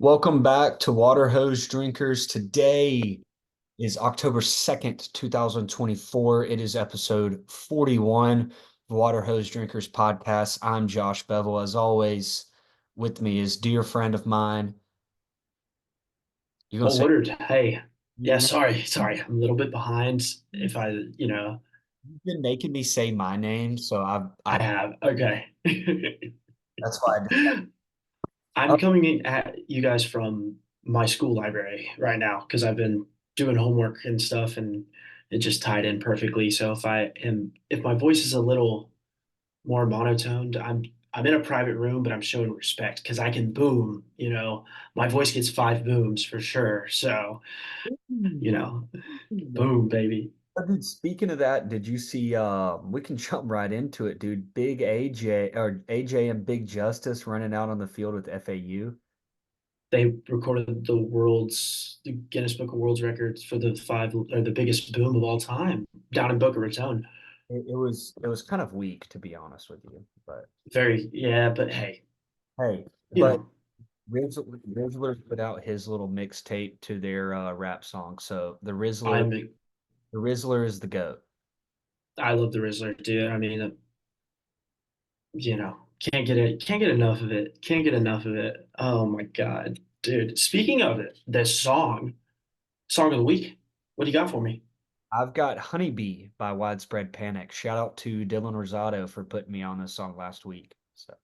Welcome back to Water Hose Drinkers. Today is October 2nd, 2024. It is episode 41 of Water Hose Drinkers podcast. I'm Josh Bevel. As always, with me is dear friend of mine. You gonna Oh, say Woodard. Hey. you Yeah, know, sorry. I'm a little bit behind. If you've been making me say my name, so I have. Okay. that's why I did I'm that. coming in at you guys from my school library right now because I've been doing homework and stuff and it just tied in perfectly. So if my voice is a little more monotoned, I'm in a private room, but I'm showing respect because I can boom, my voice gets five booms for sure. So, you know, boom, baby. Dude, speaking of that, did you see we can jump right into it, dude. Big AJ or AJ and Big Justice running out on the field with FAU. They recorded the Guinness Book of World Records for the biggest boom of all time down in Boca Raton. It was kind of weak, to be honest with you. But Yeah, but hey, hey, you but know, Rizzler put out his little mixtape to their rap song. So I'm the Rizzler is the GOAT. I love the Rizzler, dude. I mean, can't get enough of it. Can't get enough of it. Oh my God, dude. Speaking of it, this song of the week. What do you got for me? I've got Honeybee by Widespread Panic. Shout out to Dylan Rosado for putting me on this song last week. So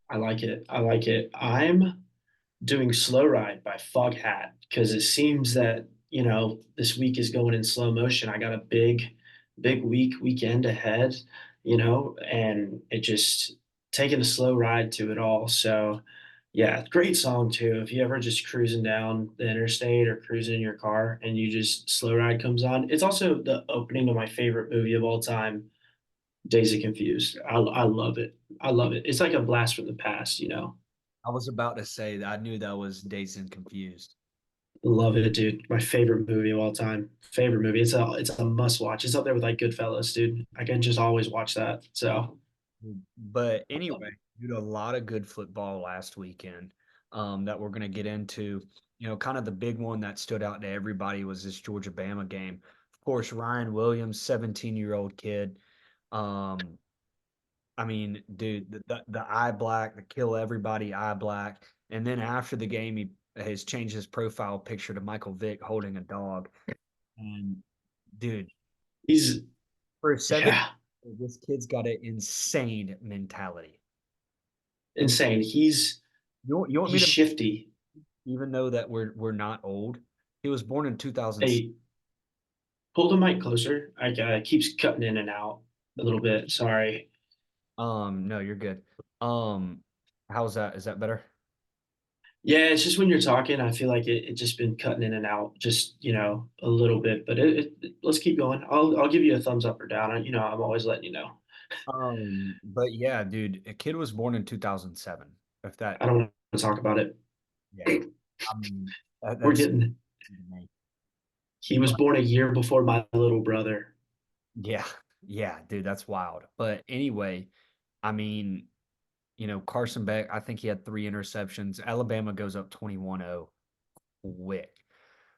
I like it. I like it. I'm doing Slow Ride by Foghat because it seems that, this week is going in slow motion. I got a big weekend ahead, and it just taking a slow ride to it all. So, yeah, great song too. If you ever just cruising down the interstate or cruising in your car and you just Slow Ride comes on, it's also the opening of my favorite movie of all time, Days of Confused. I love it. I love it. It's like a blast from the past. I was about to say that I knew that was Dazed and Confused. Love it, dude. My favorite movie of all time. Favorite movie. It's a must watch. It's up there with like Goodfellas, dude. I can just always watch that. So But I love anyway, it. due to a lot of good football last weekend that we're going to get into. Kind of the big one that stood out to everybody was this Georgia Bama game. Of course, Ryan Williams, 17-year-old kid. Um, I mean, dude, the eye black, the kill everybody eye black. And then after the game, he has changed his profile picture to Michael Vick holding a dog. And dude, He's for a seven, yeah, this kid's got an insane mentality. And insane. you want me He's to shifty. even know that we're not old? He was born in 2000. Hey, pull the mic closer. I keeps cutting in and out a little bit. Sorry. No, you're good. Um, how's that? Is that better? Yeah, it's just when you're talking, I feel like it just been cutting in and out, just a little bit. But let's keep going. I'll give you a thumbs up or down. I'm always letting you know. But yeah, dude, a kid was born in 2007. If that, I don't want to talk about it. yeah, I mean, We're that's getting He was but born a year before my little brother. yeah, yeah, dude, that's wild. But anyway, I mean, Carson Beck, I think he had three interceptions. Alabama goes up 21-0 quick.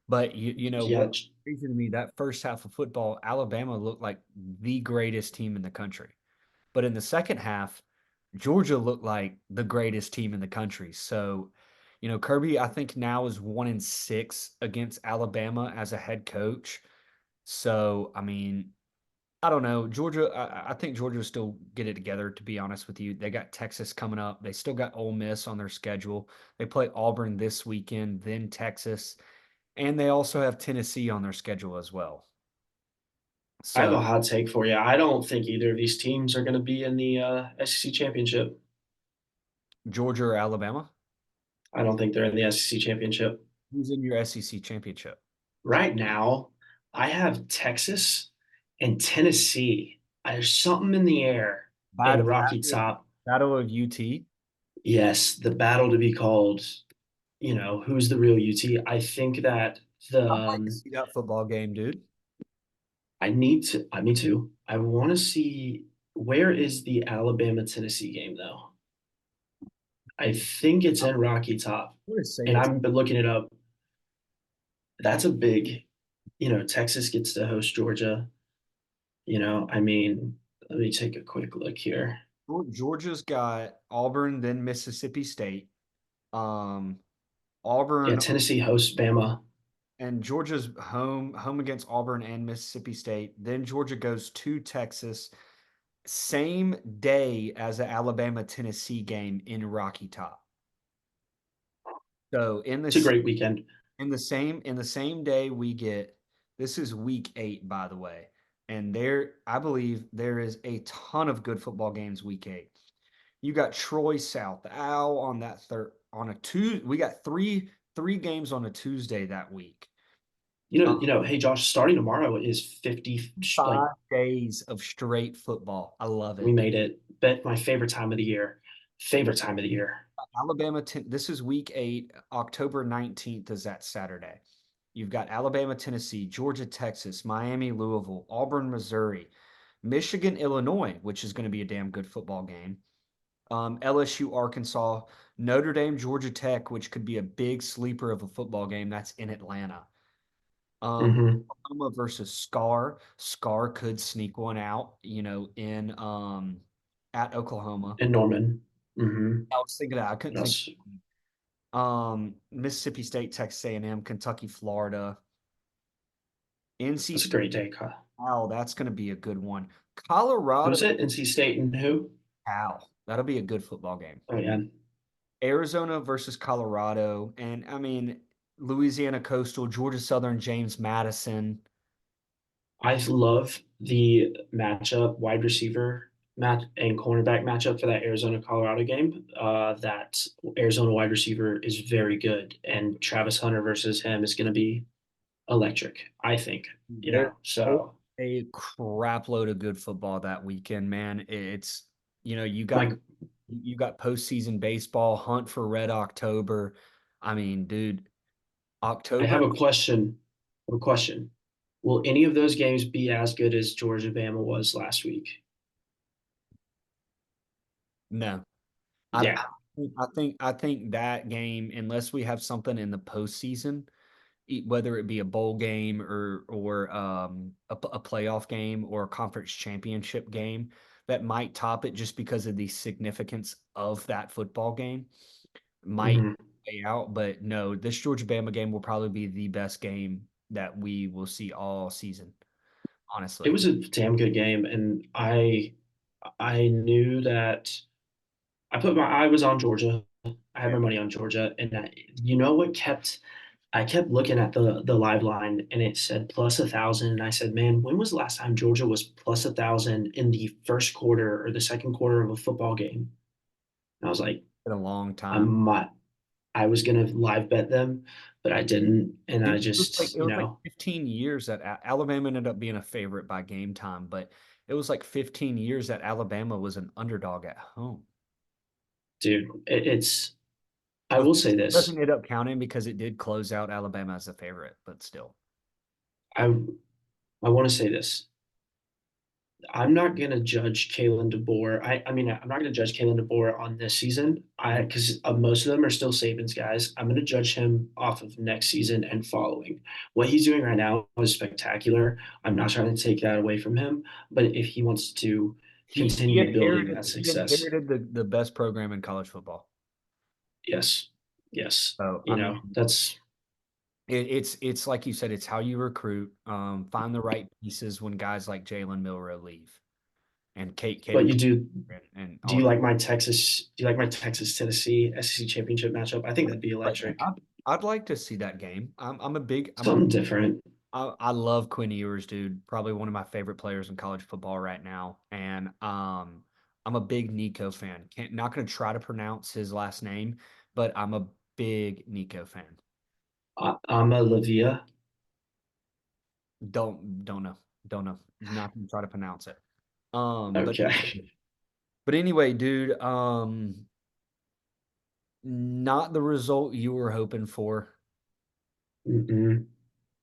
But you know Yeah, what? Crazy to me, that first half of football, Alabama looked like the greatest team in the country. But in the second half, Georgia looked like the greatest team in the country. So, Kirby, I think now is 1-6 against Alabama as a head coach. So, I mean, I don't know. Georgia, I think Georgia will still get it together, to be honest with you. They got Texas coming up. They still got Ole Miss on their schedule. They play Auburn this weekend, then Texas, and they also have Tennessee on their schedule as well. I have a So, hot take for you. I don't think either of these teams are going to be in the SEC championship. Georgia or Alabama, I don't think they're in the SEC championship. who's in your SEC championship? Right now, I have Texas and Tennessee. There's something in the air in Battle, Rocky Top. Battle of UT. Yes, the battle to be called, who's the real UT? I think that the I'd like to see that football game, dude. me too. I want to see where is the Alabama Tennessee game though? I think it's in Rocky Top, I would say and it's I've been looking it up. That's a big, Texas gets to host Georgia. I mean, let me take a quick look here. Georgia's got Auburn, then Mississippi State. Um, Yeah, Auburn Tennessee hosts Bama. and Georgia's home against Auburn and Mississippi State. Then Georgia goes to Texas, same day as the Alabama Tennessee game in Rocky Top. So It's a great weekend. in the same day we get, this is week 8 by the way. And there I believe there is a ton of good football games week 8. You got Troy South Owl on that third on a two. We got three games on a Tuesday that week. Hey Josh, starting tomorrow is 50 like 5 days of straight football. I love we it. made it. Bet my favorite time of the year. Favorite time of the year. This is week 8. October 19th is that Saturday. You've got Alabama, Tennessee, Georgia, Texas, Miami, Louisville, Auburn, Missouri, Michigan, Illinois, which is going to be a damn good football game. LSU, Arkansas, Notre Dame, Georgia Tech, which could be a big sleeper of a football game. That's in Atlanta. Hmm. Oklahoma versus Scar. Scar could sneak one out, in at Oklahoma. In Norman. Hmm. I was thinking that. I couldn't think. That's Mississippi State, Texas A&M, Kentucky, Florida, NC that's a State. great day, Kyle. Wow, that's going to be a good one. Who's Colorado, it? NC State and who? Cal. That'll be a good football game. Oh yeah. Arizona versus Colorado, and I mean Louisiana Coastal, Georgia Southern, James Madison. I love the matchup, wide receiver match and cornerback matchup for that Arizona Colorado game. That Arizona wide receiver is very good, and Travis Hunter versus him is going to be electric. I think. There there's So a crap load of good football that weekend, man. It's you got Mike, postseason baseball, hunt for Red October. I mean, dude, I October. have a question. I have a question. Will any of those games be as good as Georgia Bama was last week? No, I Yeah. I think that game, unless we have something in the postseason, whether it be a bowl game or a playoff game or a conference championship game, that might top it just because of the significance of that football game, might Hmm. play out. But no, this Georgia Bama game will probably be the best game that we will see all season, It honestly. was a damn good game, and I knew that I was on Georgia. I had Yeah. my money on Georgia, and you know what I kept looking at the live line, and it said plus 1,000, and I said, man, when was the last time Georgia was plus 1,000 in the first quarter or the second quarter of a football game? And I was like, Been a long I time. might, I was gonna live bet them, but I didn't, and Dude, I it just, was like 15 years that Alabama ended up being a favorite by game time, but it was like 15 years that Alabama was an underdog at home. dude, it's. I Which will say this. doesn't end up counting because it did close out Alabama as a favorite, but still. I I want to say this. I'm not gonna judge Kalen DeBoer. I mean, I'm not gonna judge Kalen DeBoer on this season. Because most of them are still Saban's guys. I'm gonna judge him off of next season and following. What he's doing right now is spectacular. I'm not trying to take that away from him, but if he wants to He continue building inherited that he success, inherited the best program in college football. yes, yes, So I mean, that's. it's like you said, it's how you recruit, find the right pieces when guys like Jalen Milrow leave and But Caleb you do. and Do all you that. like my Texas? Do you like my Texas Tennessee SEC championship matchup? I think that'd be But man, electric. I'd like to see that game. Something different. I love Quinn Ewers, dude. Probably one of my favorite players in college football right now. And I'm a big Nico fan. Not gonna try to pronounce his last name, but I'm a big Nico fan. I'm a Lavia. Don't know. Don't know. Not gonna try to pronounce it. But Okay. anyway, dude, not the result you were hoping for Mm-mm.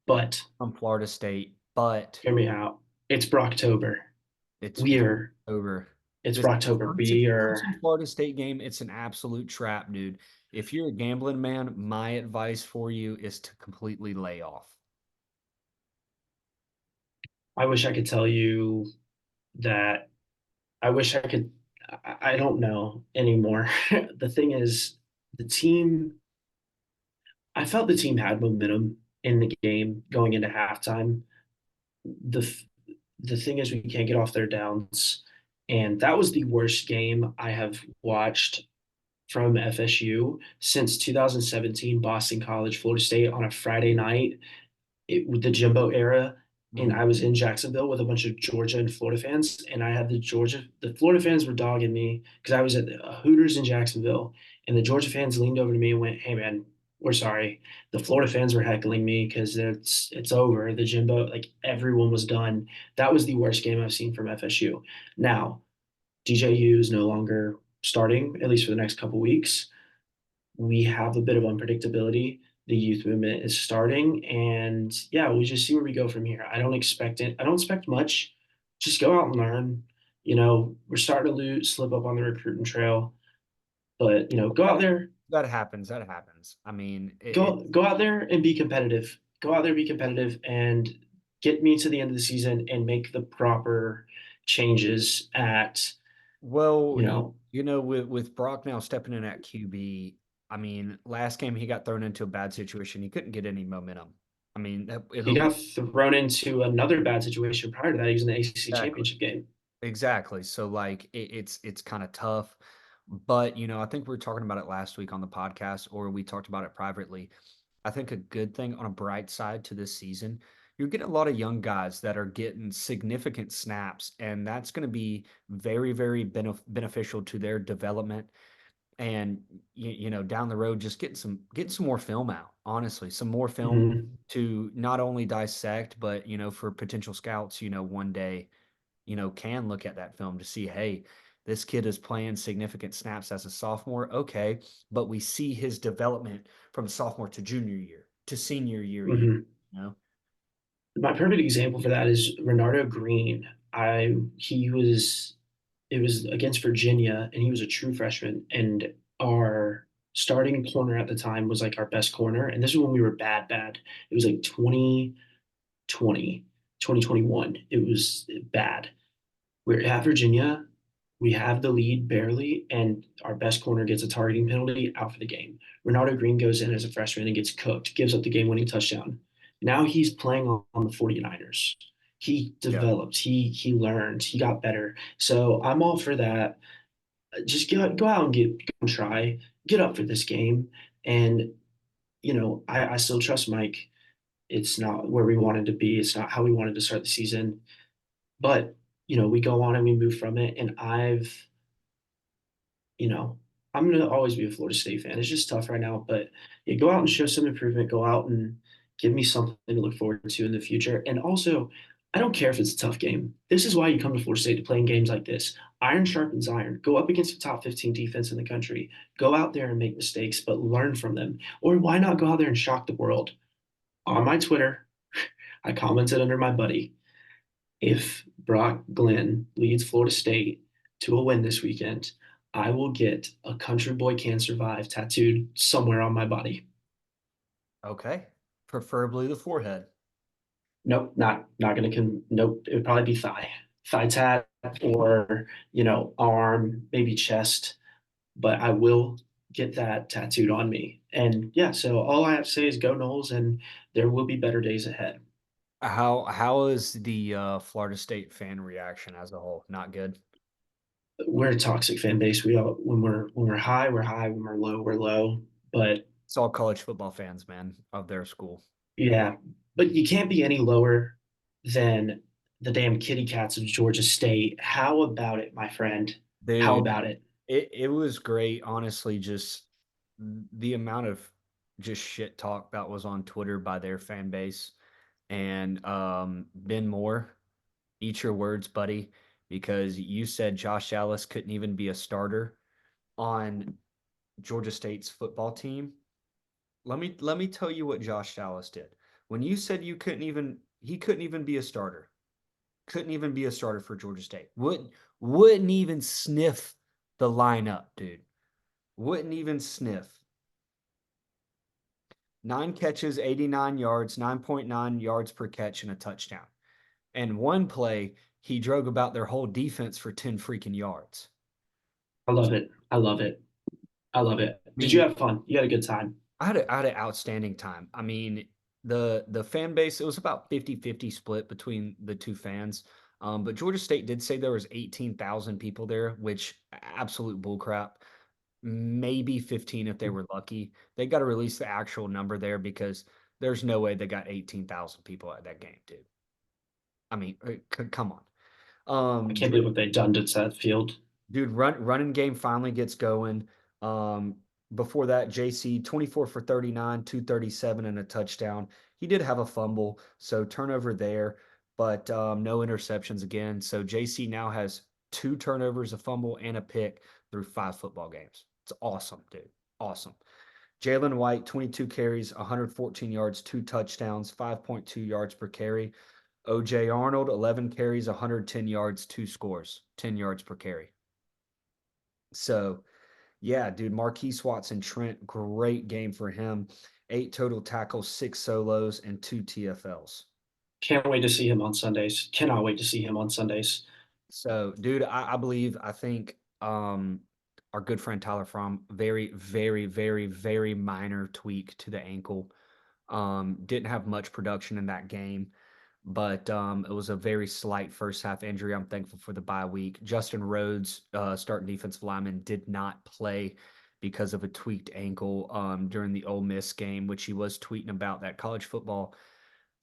But from Florida State, but hear me out. It's Brocktober. it's We are over. It's This Rocktober Clemson B or Clemson Florida State game, it's an absolute trap, dude. If you're a gambling man, my advice for you is to completely lay off. I wish I could tell you that I wish I could I don't know anymore. The thing is the team I felt the team had momentum in the game going into halftime. The the thing is we can't get off their downs. And that was the worst game I have watched from FSU since 2017 Boston College, Florida State on a Friday night with the Jimbo era. And Mhm. I was in Jacksonville with a bunch of Georgia and Florida fans, and I had the Florida fans were dogging me because I was at Hooters in Jacksonville, and the Georgia fans leaned over to me and went, "Hey man, we're sorry." The Florida fans were heckling me because it's over. The Jimbo, like everyone was done. That was the worst game I've seen from FSU. Now, DJU is no longer starting, at least for the next couple weeks. We have a bit of unpredictability. The youth movement is starting, and yeah, we just see where we go from here. I don't expect it. I don't expect much. Just go out and learn. We're starting to slip up on the recruiting trail, but go That out there, that happens. That happens. I mean, go out there and be competitive. Go out there, be competitive, and get me to the end of the season and make the proper changes at well, you know with Brock now stepping in at QB, I mean, last game he got thrown into a bad situation. He couldn't get any momentum. I mean, he it'll be got thrown into another bad situation prior to that. He was in the ACC exactly. championship game. Exactly. So like it's kind of tough, but I think we were talking about it last week on the podcast, or we talked about it privately. I think a good thing on a bright side to this season, you're getting a lot of young guys that are getting significant snaps, and that's going to be very, very beneficial to their development. And down the road, just getting some more film out. Honestly, some more film Mhm. to not only dissect, but for potential scouts, one day can look at that film to see, hey, this kid is playing significant snaps as a sophomore. Okay. But we see his development from sophomore to junior year to senior year, even, Mhm. you know? My perfect example for that is Renardo Green. I he was it was against Virginia, and he was a true freshman, and our starting corner at the time was like our best corner, and this is when we were bad bad. It was like 2020, 2021. It was bad. We're at Virginia. We have the lead barely, and our best corner gets a targeting penalty out for the game. Renardo Green goes in as a freshman and gets cooked, gives up the game winning touchdown. Now he's playing on the 49ers. He Yeah. developed, he learned, he got better. So I'm all for that. Just go out and go and try, get up for this game. And, I still trust Mike. It's not where we wanted to be. It's not how we wanted to start the season. But, we go on and we move from it. And you know, I'm gonna always be a Florida State fan. It's just tough right now, but yeah, go out and show some improvement. Go out and give me something to look forward to in the future. And also, I don't care if it's a tough game. This is why you come to Florida State to play in games like this. Iron sharpens iron. Go up against the top 15 defense in the country. Go out there and make mistakes, but learn from them. Or why not go out there and shock the world? On my Twitter, I commented under my buddy, if Brock Glenn leads Florida State to a win this weekend, I will get a Country Boy Can Survive tattooed somewhere on my body. Okay. Preferably the forehead. Nope, not gonna nope. It would probably be thigh tat, or arm, maybe chest. But I will get that tattooed on me. And yeah, so all I have to say is go Knowles, and there will be better days ahead. How is the Florida State fan reaction as a whole? Not good. We're a toxic fan base. We all when we're high, we're high. When we're low, we're low. But It's all college football fans, man, of their school. yeah, but you can't be any lower than the damn kitty cats of Georgia State. How about it, my friend? How Dude, about it? it was great, honestly, just the amount of just shit talk that was on Twitter by their fan base. And Ben Moore, eat your words, buddy, because you said Josh Allis couldn't even be a starter on Georgia State's football team. Let me tell you what Josh Allis did. When you said he couldn't even be a starter. Couldn't even be a starter for Georgia State. Wouldn't even sniff the lineup, dude. Wouldn't even sniff. 9 catches, 89 yards, 9.9 yards per catch, and a touchdown. And one play, he drove about their whole defense for 10 freaking yards. I love it. I love it. I love it. I Did you mean, have fun? You had a good time. I had an outstanding time. I mean, the fan base, it was about 50-50 split between the 2 fans. But Georgia State did say there was 18,000 people there, which absolute bullcrap. Maybe 15 if they were lucky. They got to release the actual number there because there's no way they got 18,000 people at that game, dude. I mean, come on. I can't believe Dude, what they've done to that field. running game finally gets going. Um, Before that, JC 24 for 39, 237 and a touchdown. He did have a fumble, so turnover there, but no interceptions again. So JC now has 2 turnovers, a fumble, and a pick through 5 football games. It's awesome, dude. Awesome. Jalen White, 22 carries, 114 yards, 2 touchdowns, 5.2 yards per carry. OJ Arnold, 11 carries, 110 yards, 2 scores, 10 yards per carry. So, yeah, dude, Marquise Watson Trent, great game for him. 8 total tackles, 6 solos, and 2 TFLs. Can't wait to see him on Sundays. Cannot wait to see him on Sundays. So, dude, I think our good friend Tyler Fromm, very, very, very, very minor tweak to the ankle. Didn't have much production in that game, but it was a very slight first half injury. I'm thankful for the bye week. Justin Rhodes, starting defensive lineman, did not play because of a tweaked ankle during the Ole Miss game, which he was tweeting about that college football.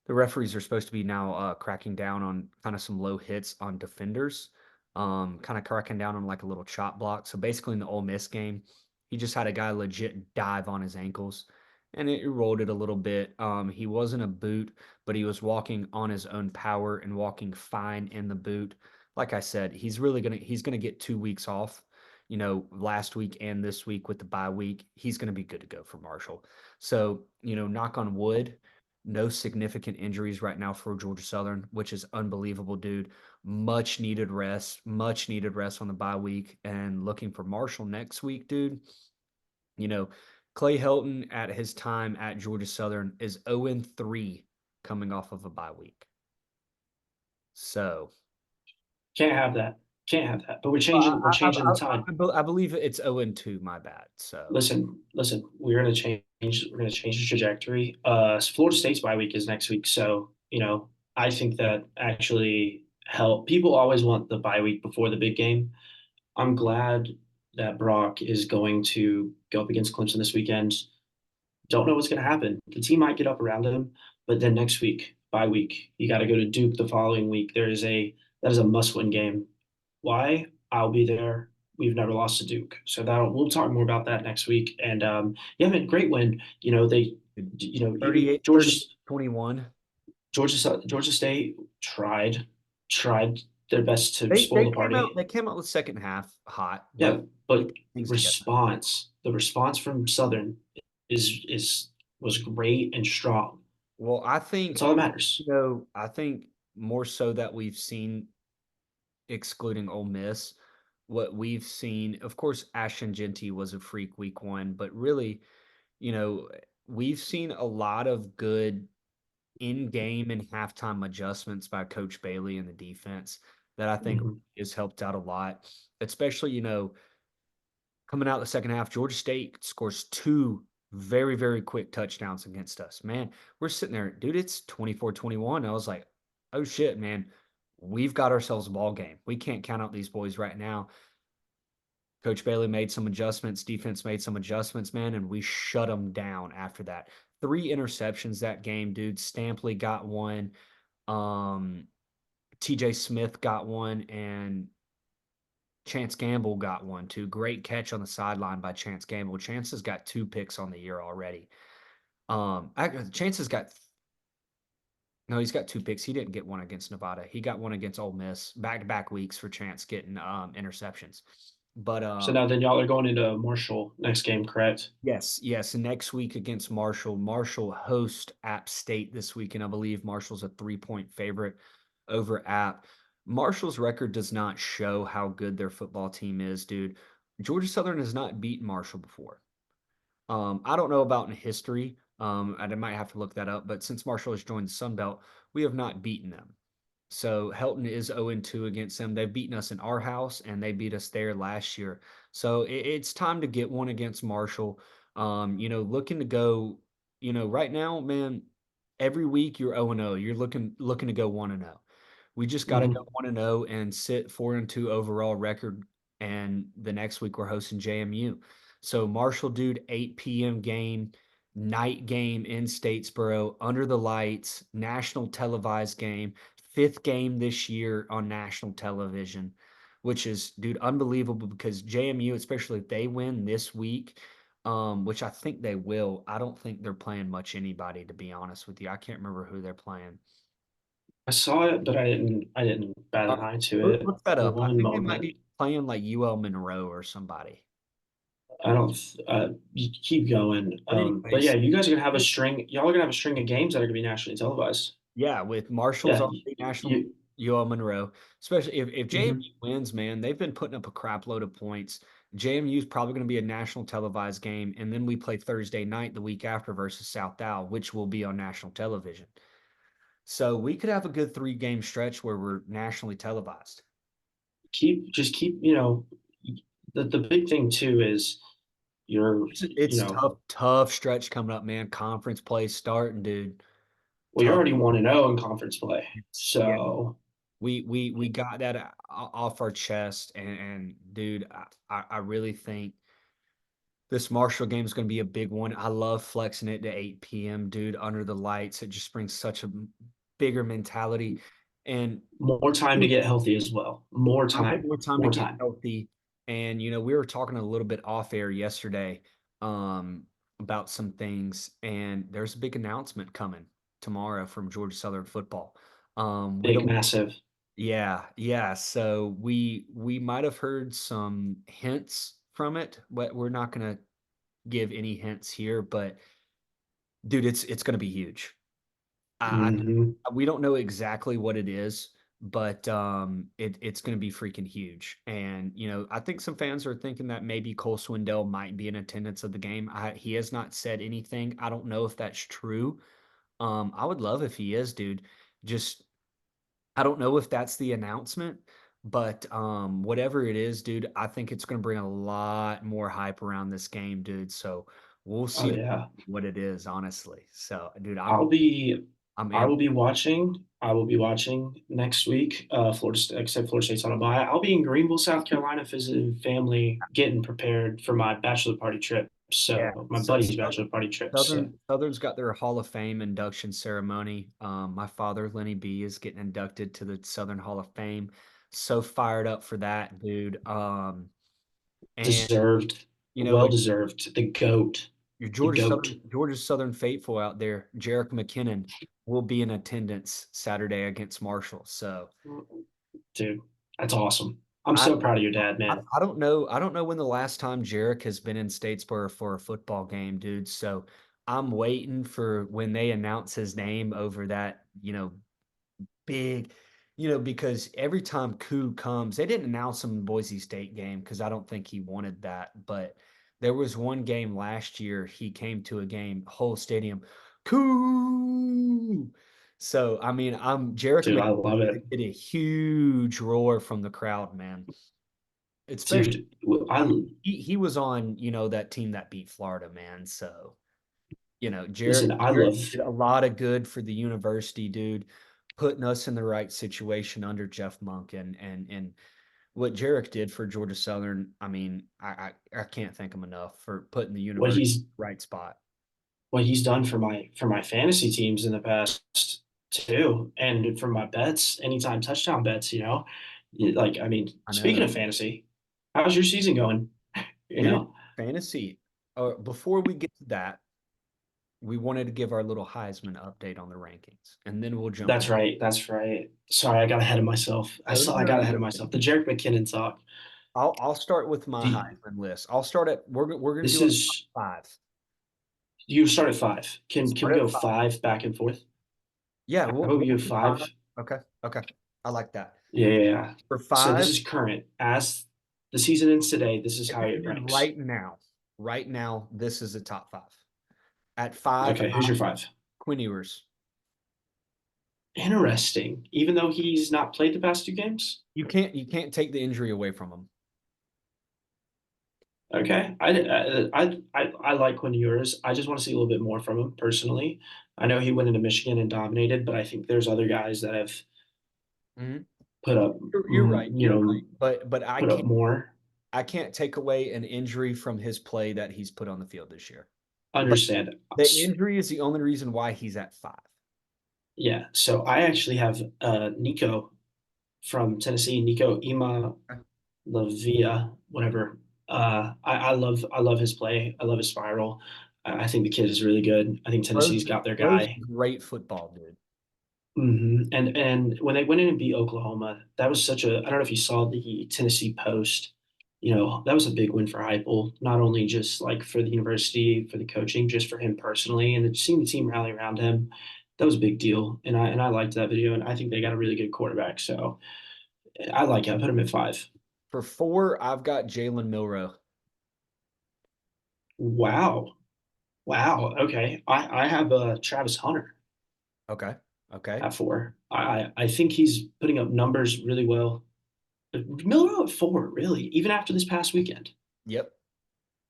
The referees are supposed to be now cracking down on kind of some low hits on defenders, kind of cracking down on like a little chop block. So basically, in the Ole Miss game, he just had a guy legit dive on his ankles, and it eroded a little bit. He wasn't a boot, but he was walking on his own power and walking fine in the boot. Like I said, he's gonna get 2 weeks off. You know, last week and this week with the bye week, he's gonna be good to go for Marshall. So, knock on wood, no significant injuries right now for Georgia Southern, which is unbelievable, dude. Much needed rest on the bye week. And looking for Marshall next week, dude. You know, Clay Helton at his time at Georgia Southern is 0-3 coming off of a bye week. So, Can't have that. Can't have that. But we're well, changing. We're changing the tide. I believe it's 0-2, my bad. So, Listen, listen. We're gonna change. We're gonna change the trajectory. Florida State's bye week is next week, so I think that actually help. People always want the bye week before the big game. I'm glad that Brock is going to go up against Clemson this weekend. Don't know what's going to happen. The team might get up around him, but then next week, bye week, you got to go to Duke the following week. That is a must-win game. Why? I'll be there. We've never lost to Duke, so that we'll talk more about that next week. And yeah, man, great win. Even 38, 38, 21. Georgia State tried their best to They spoil they the came out party. they came out the second half hot, Yeah, but they but put things together. the response from Southern is was great and strong. Well, I That's think, all that matters. I think more so that we've seen, excluding Ole Miss, what we've seen, of course, Ashton Genty was a freak week 1, but really, you know, we've seen a lot of good in-game and halftime adjustments by Coach Bailey and the defense that I think Mhm. has helped out a lot, especially, coming out the second half. Georgia State scores 2 very, very quick touchdowns against us. Man, we're sitting there, dude, it's 24-21. I was like, "Oh shit, man. We've got ourselves a ball game. We can't count out these boys right now." Coach Bailey made some adjustments, defense made some adjustments, man, and we shut them down after that. 3 interceptions that game, dude. Stampley got one, um, TJ Smith got one, and Chance Gamble got one too. Great catch on the sideline by Chance Gamble. Chance has got 2 picks on the year already. Chance has got no, he's got 2 picks. He didn't get one against Nevada. He got one against Ole Miss. Back-to-back weeks for Chance getting interceptions. But So now then y'all are going into Marshall next game, correct? yes, yes. Next week against Marshall. Marshall host App State this week, and I believe Marshall's a 3-point favorite over App. Marshall's record does not show how good their football team is, dude. Georgia Southern has not beaten Marshall before. I don't know about in history. I might have to look that up, but since Marshall has joined the Sun Belt, we have not beaten them. So Helton is 0-2 against them. They've beaten us in our house and they beat us there last year. So it's time to get one against Marshall. Looking to go, right now, man, every week you're 0-0. You're looking to go 1-0. We just got to go Mhm. 1-0 and sit 4-2 overall record. And the next week we're hosting JMU. So Marshall, dude, 8 p.m. game, night game in Statesboro, under the lights, national televised game, fifth game this year on national television, which is, dude, unbelievable because JMU, especially if they win this week, which I think they will. I don't think they're playing much anybody, to be honest with you. I can't remember who they're playing. I saw it, but I didn't bat Uh, an eye to it. Look that up. I One think they might moment. be playing like UL Monroe or somebody. I don't you keep going. But But yeah, anyways, you guys are gonna have a string y'all are gonna have a string of games that are gonna be nationally televised. yeah, with Marshall's Yeah, already national you UL Monroe, especially if mhm. JMU wins, man, they've been putting up a crap load of points. JMU is probably going to be a national televised game, and then we play Thursday night the week after versus South Al, which will be on national television. So we could have a good 3 game stretch where we're nationally televised. Keep, the big thing too is you're, It's tough stretch coming up, man. Conference play starting, dude. well, you're Tough. already 1-0 in conference play. Yeah, So we got that off our chest, and dude, I really think this Marshall game is going to be a big one. I love flexing it to 8 p.m., dude, under the lights. It just brings such a bigger mentality. And more time to get healthy as well. More time. more time to More get time. healthy. And, we were talking a little bit off air yesterday um, about some things, and there's a big announcement coming tomorrow from Georgia Southern football. We Big, don't massive. Yeah, yeah. So we might have heard some hints from it, but we're not gonna give any hints here. But dude, it's gonna be huge. Mhm. We don't know exactly what it is, but it's gonna be freaking huge. And I think some fans are thinking that maybe Cole Swindell might be in attendance of the game. He has not said anything. I don't know if that's true. I would love if he is, dude. Just I don't know if that's the announcement, but whatever it is, dude, I think it's going to bring a lot more hype around this game, dude. So we'll Oh see yeah. what it is, honestly. So, dude, I'll be I'm I amped. will be watching. I will be watching next week. Florida State, except Florida State's on a bye. I'll be in Greenville, South Carolina, visiting family, getting prepared for my bachelor party trip. Yeah. So my So buddy's bachelor party trip. So Southern's got their Hall of Fame induction ceremony. My father, Lenny B, is getting inducted to the Southern Hall of Fame. So fired up for that, dude. And deserved, you know, well deserved. The goat, your the goat, Georgia Southern faithful out there, Jarek McKinnon, will be in attendance Saturday against Marshall. So dude. That's awesome. I'm I so proud of your dad, I, man. I don't know. I don't know when the last time Jarek has been in Statesboro for a football game, dude. So I'm waiting for when they announce his name over that, big, because every time Coup comes, they didn't announce him in Boise State game because I don't think he wanted that. But there was one game last year he came to a game, whole stadium, Coup. So I mean, I'm Jarek Dude, I McKinnon love it. did a huge roar from the crowd, man. Especially Dude, I he was on, that team that beat Florida, man. So listen, I Jarek love did a lot of good for the university, dude, putting us in the right situation under Jeff Monk and what Jarek did for Georgia Southern. I mean, I can't thank him enough for putting the what university he's in the right spot. what he's done for my fantasy teams in the past too, and for my bets, anytime touchdown bets. Like I mean, I speaking know, of fantasy, how's your season going? You dude. know, Fantasy. Before we get to that, we wanted to give our little Heisman update on the rankings, and then we'll jump that's in. right, that's right. Sorry, I got ahead of myself. No, I no, got no, ahead of you're myself. good. The Jarek McKinnon talk. I'll start with my The, Heisman list. I'll start at we're gonna this do our top is five. you start at five. Can Start we at go five. five back and forth? Yeah, How we'll, about we we'll go do five. five? Okay, okay. I like that. Yeah, yeah, yeah. For So this five, is current. As the season ends today, this is how it dude, ranks. right now, this is a top five. At five, Okay, who's your five? Quinn Ewers. Interesting. Even though he's not played the past two games? You can't take the injury away from him. Okay. I like Quinn Ewers. I just want to see a little bit more from him personally. I know he went into Michigan and dominated, but I think there's other guys that have Mhm. put up, You're right. You're right. But put up more. I can't take away an injury from his play that he's put on the field this year. But Understand. the injury is the only reason why he's at five. Yeah. So I actually have Nico from Tennessee, Nico Ima Lavia, whatever. I love his play. I love his spiral. I think the kid is really good. I think Bro's Tennessee's got their Bro's guy. great football, dude. And when they went in and beat Oklahoma, that was such a I don't know if you saw the Tennessee Post. You know, that was a big win for Heupel, not only just like for the university, for the coaching, just for him personally, and seeing the team rally around him. That was a big deal, and I liked that video, and I think they got a really good quarterback. So I like it. I put him at five. For four, I've got Jalen Milrow. Wow, wow. Okay, I have Travis Hunter Okay. Okay. at four. I think he's putting up numbers really well. Miller at four, really, even after this past weekend. Yep.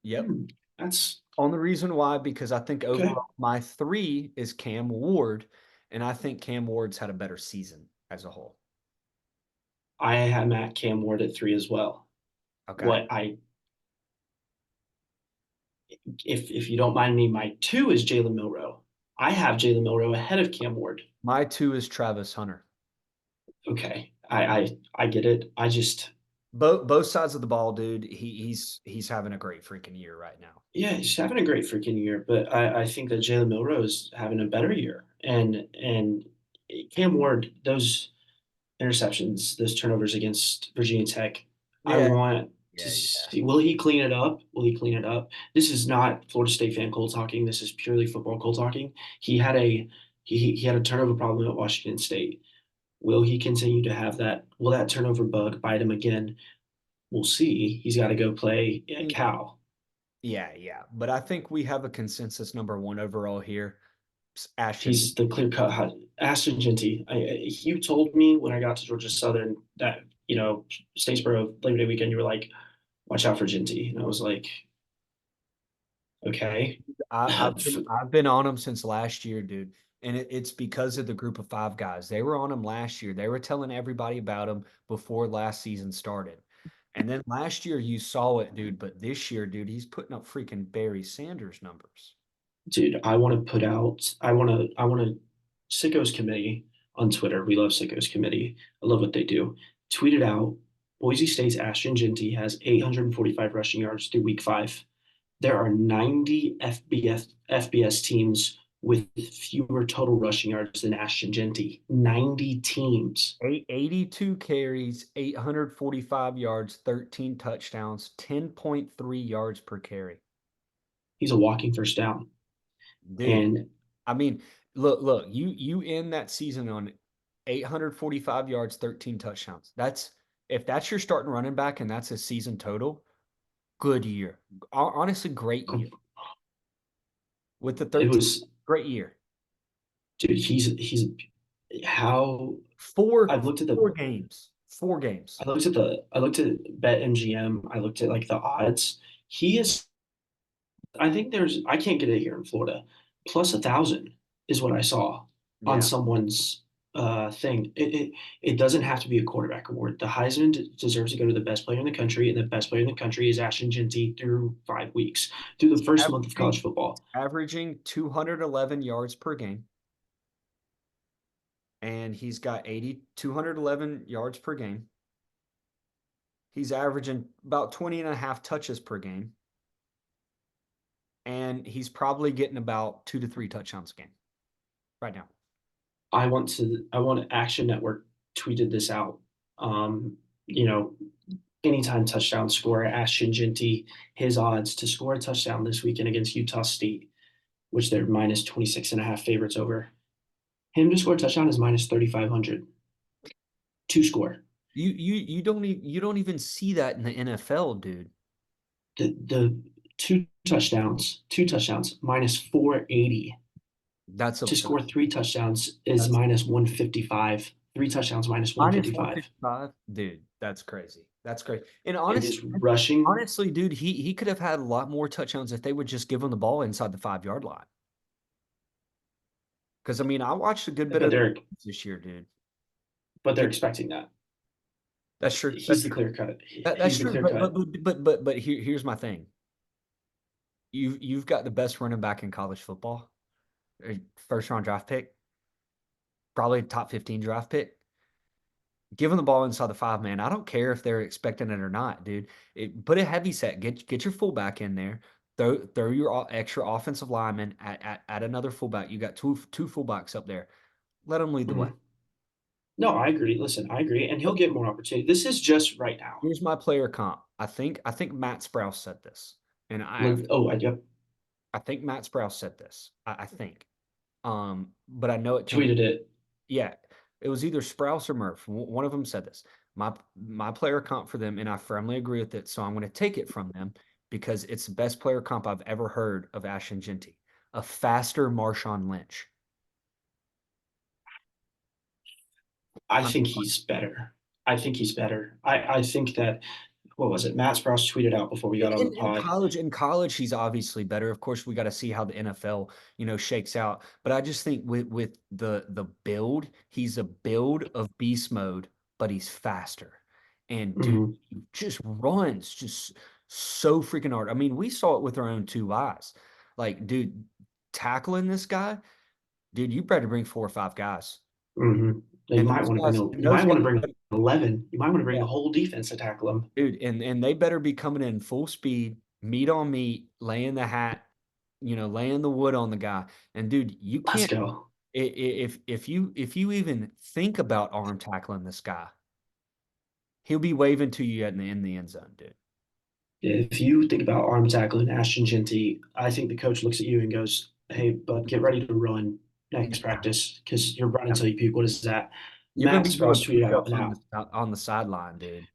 Yep. Hmm, that's Only reason why, because I think okay. overall my three is Cam Ward, and I think Cam Ward's had a better season as a whole. I have Matt Cam Ward at three as well. Okay. What I if you don't mind me, my two is Jalen Milrow. I have Jalen Milrow ahead of Cam Ward. My two is Travis Hunter. Okay, I get it. I just Both sides of the ball, dude. He's having a great freaking year right now. yeah, he's having a great freaking year, but I think that Jalen Milrow is having a better year, and Cam Ward those interceptions, those turnovers against Virginia Tech. I Yeah. want to Yeah. Yeah. see, will he clean it up? Will he clean it up? This is not Florida State fan cold talking. This is purely football cold talking. He had a he had a turnover problem at Washington State. Will he continue to have that? Will that turnover bug bite him again? We'll see. He's got to go play at Cal. Yeah, yeah. But I think we have a consensus number one overall here. Ashton. He's the clear cut Ashton Genty. You told me when I got to Georgia Southern that Statesboro Labor Day weekend, you were like, watch out for Genty. And I was like, okay. I've been on him since last year, dude. And it's because of the group of five guys. They were on him last year. They were telling everybody about him before last season started. And then last year you saw it, dude. But this year, dude, he's putting up freaking Barry Sanders numbers. Dude, I want to Sickos Committee on Twitter. We love Sickos Committee. I love what they do. Tweeted out Boise State's Ashton Genty has 845 rushing yards through week five. There are 90 FBS teams with fewer total rushing yards than Ashton Genty. 90 teams. 82 carries, 845 yards, 13 touchdowns, 10.3 yards per carry. He's a walking first down. Dude, And I mean, look, you end that season on 845 yards, 13 touchdowns. That's if that's your starting running back and that's a season total, good year. Honestly, great year. With the it 13, was, great year. dude, he's how Four I've looked at four the games. 4 games. I looked at BetMGM. I looked at like the odds. He is I think I can't get it here in Florida. Plus 1,000 is what I saw on Yeah. someone's thing. It doesn't have to be a quarterback award. The Heisman deserves to go to the best player in the country, and the best player in the country is Ashton Genty through 5 weeks, through the first month of college football. Averaging 211 yards per game. And he's got 211 yards per game. He's averaging about 20 and a half touches per game. And he's probably getting about 2 to 3 touchdowns a game right now. I want Action Network tweeted this out. Um, you know, anytime touchdown scorer, Ashton Genty, his odds to score a touchdown this weekend against Utah State, which they're minus 26 and a half favorites over. Him to score a touchdown is minus 3,500 to score. You don't even see that in the NFL, dude. The two touchdowns, minus 480. That's To absurd. score three touchdowns is That's minus 155. Three touchdowns, minus minus 155. 155. Dude, that's crazy. That's crazy. And And his rushing, honestly, dude, he could have had a lot more touchdowns if they would just give him the ball inside the 5 yard line. Because I mean, I watched a good bit but of they're this year, dude. but they're Dude, expecting that. that's true. That's He's the true. clear cut. That's He's the true. clear cut. But here's my thing. You've got the best running back in college football. First round draft pick, probably top 15 draft pick. Give them the ball inside the 5, man. I don't care if they're expecting it or not, dude. Put a heavy set. Get your fullback in there. Throw your extra offensive lineman at another fullback. You got two fullbacks up there. Let them lead the way. Mhm. No, I agree. Listen, I agree, and he'll get more opportunity. This is just right now. Here's my player comp. I think Matt Sprouse said this, and Yep, I think Matt Sprouse said this. I think, but I know it came. tweeted it. Yeah, it was either Sprouse or Murph. One of them said this. My player comp for them, and I firmly agree with it. So I'm going to take it from them because it's the best player comp I've ever heard of Ashton Genty. A faster Marshawn Lynch. I I'm think he's better. I think he's better. I think that what was it? Matt Sprouse tweeted out before we got on the pod. in college, he's obviously better. Of course, we got to see how the NFL, shakes out. But I just think with the build, he's a build of beast mode, but he's faster. And dude, Mhm. he just runs just so freaking hard. I mean, we saw it with our own two eyes. Like, dude, tackling this guy, dude, you better bring 4 or 5 guys. Mhm. You And might those wanna bring guys, a and you those might guys, wanna bring 11. You might wanna bring yeah. the whole defense to tackle him. Dude, and they better be coming in full speed, meat on meat, laying the hat, laying the wood on the guy. And dude, you Let's can't go. if you even think about arm tackling this guy, he'll be waving to you in the end zone, dude. If you think about arm tackling Ashton Genty, I think the coach looks at you and goes, "Hey, bud, get ready to run next Yeah, practice because you're running yeah. till you puke." What is that? You're gonna Matt be doing Sprouse tweeted out push-ups now. on the sideline, dude.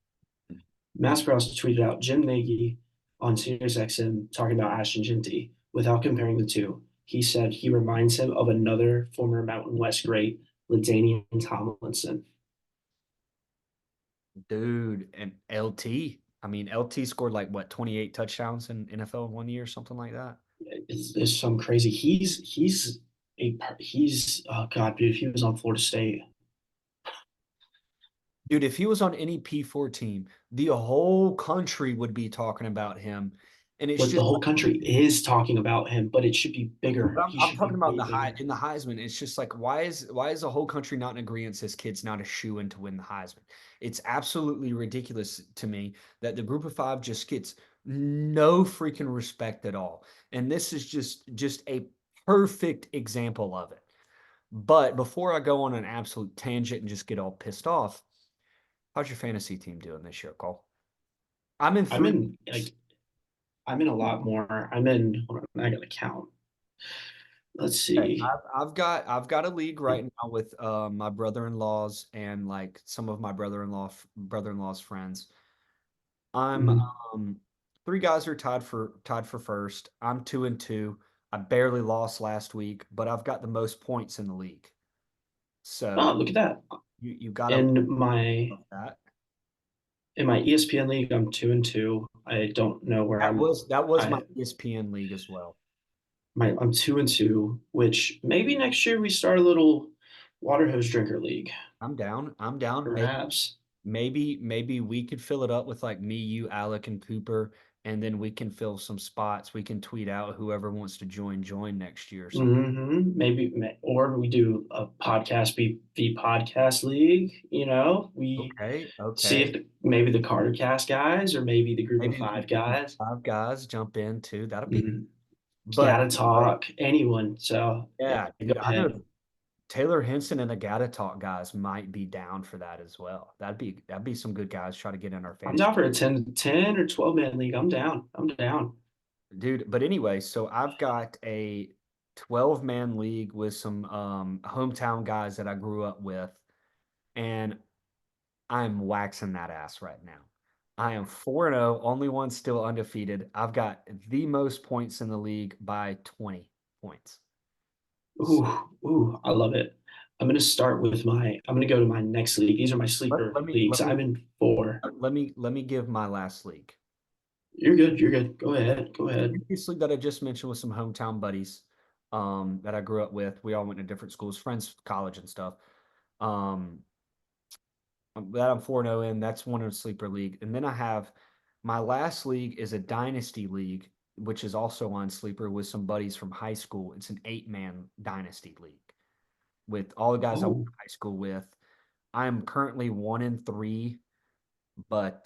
Matt Sprouse tweeted out Jim Nagy on SiriusXM talking about Ashton Genty without comparing the two. He said he reminds him of another former Mountain West great, LaDainian Tomlinson. Dude, and LT. I mean, LT scored like what, 28 touchdowns in NFL in 1 year, something like that. It's some crazy. He's oh god, dude. If he was on Florida State, Dude, if he was on any P4 team, the whole country would be talking about him. And it's but the just whole like, country is talking about him. But it should be but bigger. I'm, He I'm should talking be about way bigger. in the Heisman. It's just like why is the whole country not in agreement his kid's not a shoe in to win the Heisman? It's absolutely ridiculous to me that the group of five just gets no freaking respect at all. And this is just a perfect example of it. But before I go on an absolute tangent and just get all pissed off, how's your fantasy team doing this year, Cole? I'm in I'm three in leagues. I'm in a lot more. I'm in. Hold on, I gotta count. Let's Okay, see. I've got a league right now with my brother-in-laws and like some of my brother-in-law's friends. I'm Mhm. 3 guys are tied for first. I'm 2-2. I barely lost last week, but I've got the most points in the league. Oh, So look at that. you gotta In my love that. in my ESPN league, I'm 2-2. I don't know where That was my I ESPN league as well. I'm 2-2, which maybe next year we start a little water hose drinker league, I'm down. I'm down. perhaps. Maybe we could fill it up with like me, you, Alec, and Cooper, and then we can fill some spots. We can tweet out whoever wants to join next year or something. Maybe, or we do a podcast the podcast league. We Okay, see if okay. maybe the Carter Cast guys or maybe the group of Maybe five the group guys. of 5 guys jump in too. That'll be. Mhm. But Gotta anyway, talk anyone. So yeah, go dude, I ahead. know Taylor Henson and the Gotta Talk guys might be down for that as well. That'd be some good guys try to get in our I'm fantasy. down for a 10 or 12 man league. I'm down. I'm down. Dude, but anyway, so I've got a 12-man league with some hometown guys that I grew up with. And I'm waxing that ass right now. I am 4-0, only one still undefeated. I've got the most points in the league by 20 points. Ooh, ooh, I love it. I'm gonna go to my next league. These are my Let, sleeper let me leagues. let me I'm in four. let me give my last league. You're good. You're good. Go ahead. Go The ahead. previous league that I just mentioned with some hometown buddies that I grew up with. We all went to different schools, friends, college and stuff. Um, that I'm 4-0 in. That's one in a sleeper league. And then I have my last league is a dynasty league, which is also on sleeper with some buddies from high school. It's an 8-man dynasty league with all the guys I went Oh, to high school with. I'm currently 1-3, but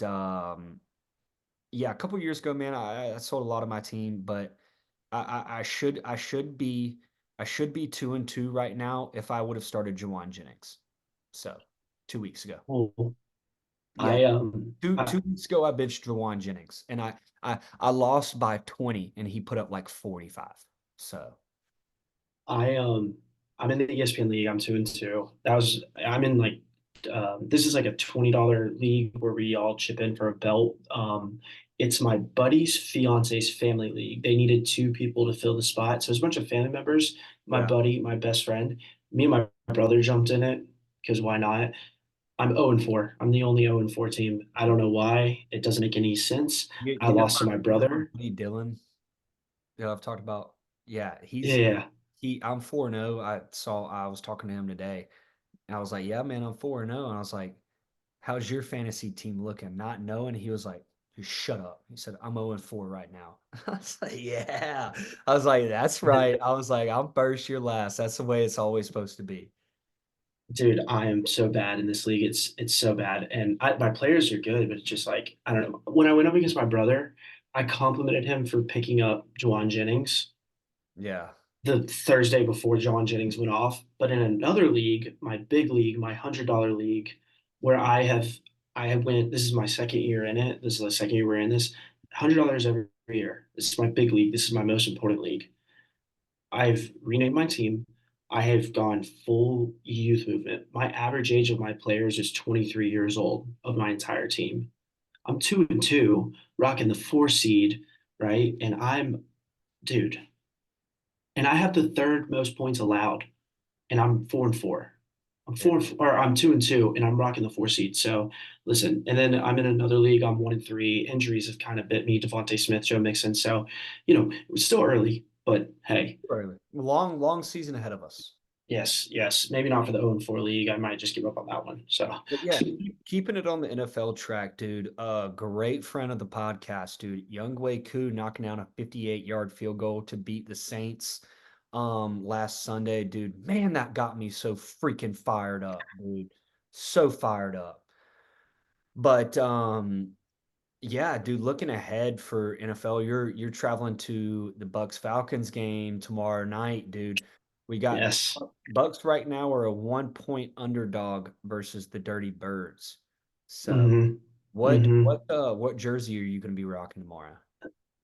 yeah, a couple years ago, man, I sold a lot of my team, but I should be 2-2 right now if I would have started Jawan Jennings. So 2 weeks ago. oh, Yeah, two I, 2 weeks ago I benched Jawan Jennings and I lost by 20 and he put up like 45. So I I'm in the ESPN league. I'm 2-2. I'm in like this is like a $20 league where we all chip in for a belt. It's my buddy's fiance's family league. They needed two people to fill the spot. So it's a bunch of family members. My yeah, buddy, my best friend, me and my brother jumped in it because why not? I'm 0-4. I'm the only 0-4 team. I don't know why. It doesn't make any sense. you, I you know lost my to my you know my brother. buddy Dylan that I've talked about. Yeah, Yeah. I'm 4-0. I was talking to him today and I was like, yeah, man, I'm 4-0. And I was like, how's your fantasy team looking? Not knowing. He was like, just shut up. He said, I'm 0-4 right now. I was like, yeah. I was like, that's right. I was like, I'm first, you're last. That's the way it's always supposed to be. Dude, I am so bad in this league. It's so bad, and my players are good, but it's just like I don't know. When I went up against my brother, I complimented him for picking up Juwan Jennings Yeah. the Thursday before Juwan Jennings went off. But in another league, my big league, my $100 league, where I have went. This is my second year in it. This is the second year we're in this. $100 every year. This is my big league. This is my most important league. I've renamed my team. I have gone full youth movement. My average age of my players is 23 years old of my entire team. I'm 2-2, rocking the 4 seed, right? And dude, and I have the third most points allowed, and I'm 4-4. I'm Yeah. 4 or I'm 2-2, and I'm rocking the 4 seed. So listen, and then I'm in another league. I'm 1-3. Injuries have kind of bit me. Devontae Smith, Joe Mixon. So, it was still early, but hey, Early. Long, long season ahead of us. yes, yes. Maybe not for the 0-4 league. I might just give up on that one. So, But yeah, keeping it on the NFL track, dude. Great friend of the podcast, dude. Younghoe Koo knocking down a 58-yard field goal to beat the Saints last Sunday, dude. Man, that got me so freaking fired up, dude. So fired up. But yeah, dude, looking ahead for NFL, you're traveling to the Bucks Falcons game tomorrow night, dude. We got yes. Bucks right now are a 1 point underdog versus the Dirty Birds. So hmm what hmm what what jersey are you gonna be rocking tomorrow?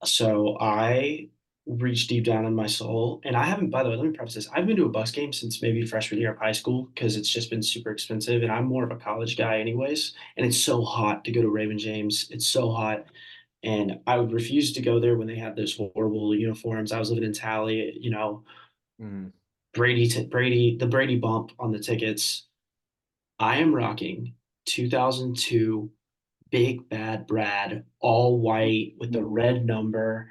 So I reached deep down in my soul, and I haven't. By the way, let me preface this: I've been to a Bucks game since maybe freshman year of high school because it's just been super expensive, and I'm more of a college guy, anyways. And it's so hot to go to Raymond James. It's so hot, and I would refuse to go there when they had those horrible uniforms. I was living in Tally, Mm, The Brady bump on the tickets. I am rocking 2002 Big Bad Brad, all white with the ooh, red number.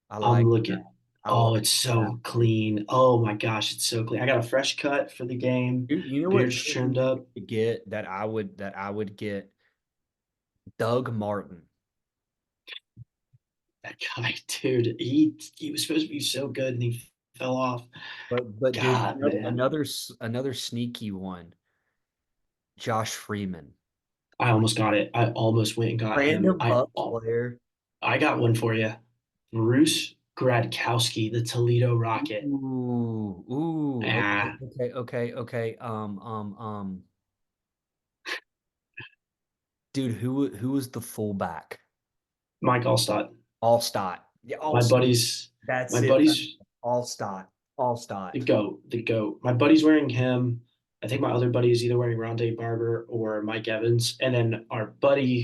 I I'm like looking. I like Oh, it's that. so clean. Oh my gosh, it's so clean. I got a fresh cut for the game. You know what Beard's jersey trimmed up. to get that I would get Doug Martin. That guy, dude, he was supposed to be so good and he fell off. But dude, God, man. another sneaky one, Josh Freeman. I almost got it. I almost went and got him. Random Bucks player. I got one for you. Bruce Gradkowski, the Toledo Rocket. Okay, Ah, okay. Dude, who was the fullback? Mike Allstott. Allstott. Yeah, My Allstott. buddies, That's my it. buddies, Allstott. Allstott. the GOAT. My buddy's wearing him. I think my other buddy is either wearing Rondé Barber or Mike Evans. And then my buddy,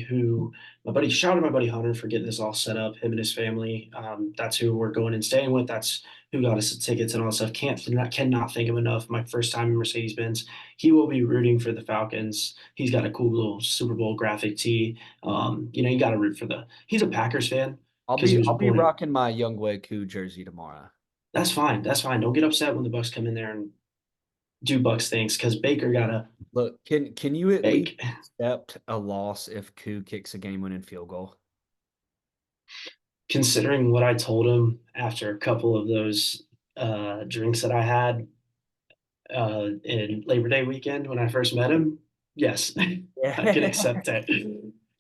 shout out to my buddy Hunter for getting this all set up, him and his family. That's who we're going and staying with. That's who got us the tickets and all that stuff. Cannot thank him enough. My first time in Mercedes Benz. He will be rooting for the Falcons. He's got a cool little Super Bowl graphic tee. You got to root for he's a Packers fan because he was I'll be born in. rocking my Young Wei Koo jersey tomorrow. That's fine. That's fine. Don't get upset when the Bucks come in there and do Bucks things because Baker got to Look, can you at least bake. accept a loss if Koo kicks a game-winning field goal? Considering what I told him after a couple of those drinks that I had in Labor Day weekend when I first met him, yes, I can Yeah. accept that.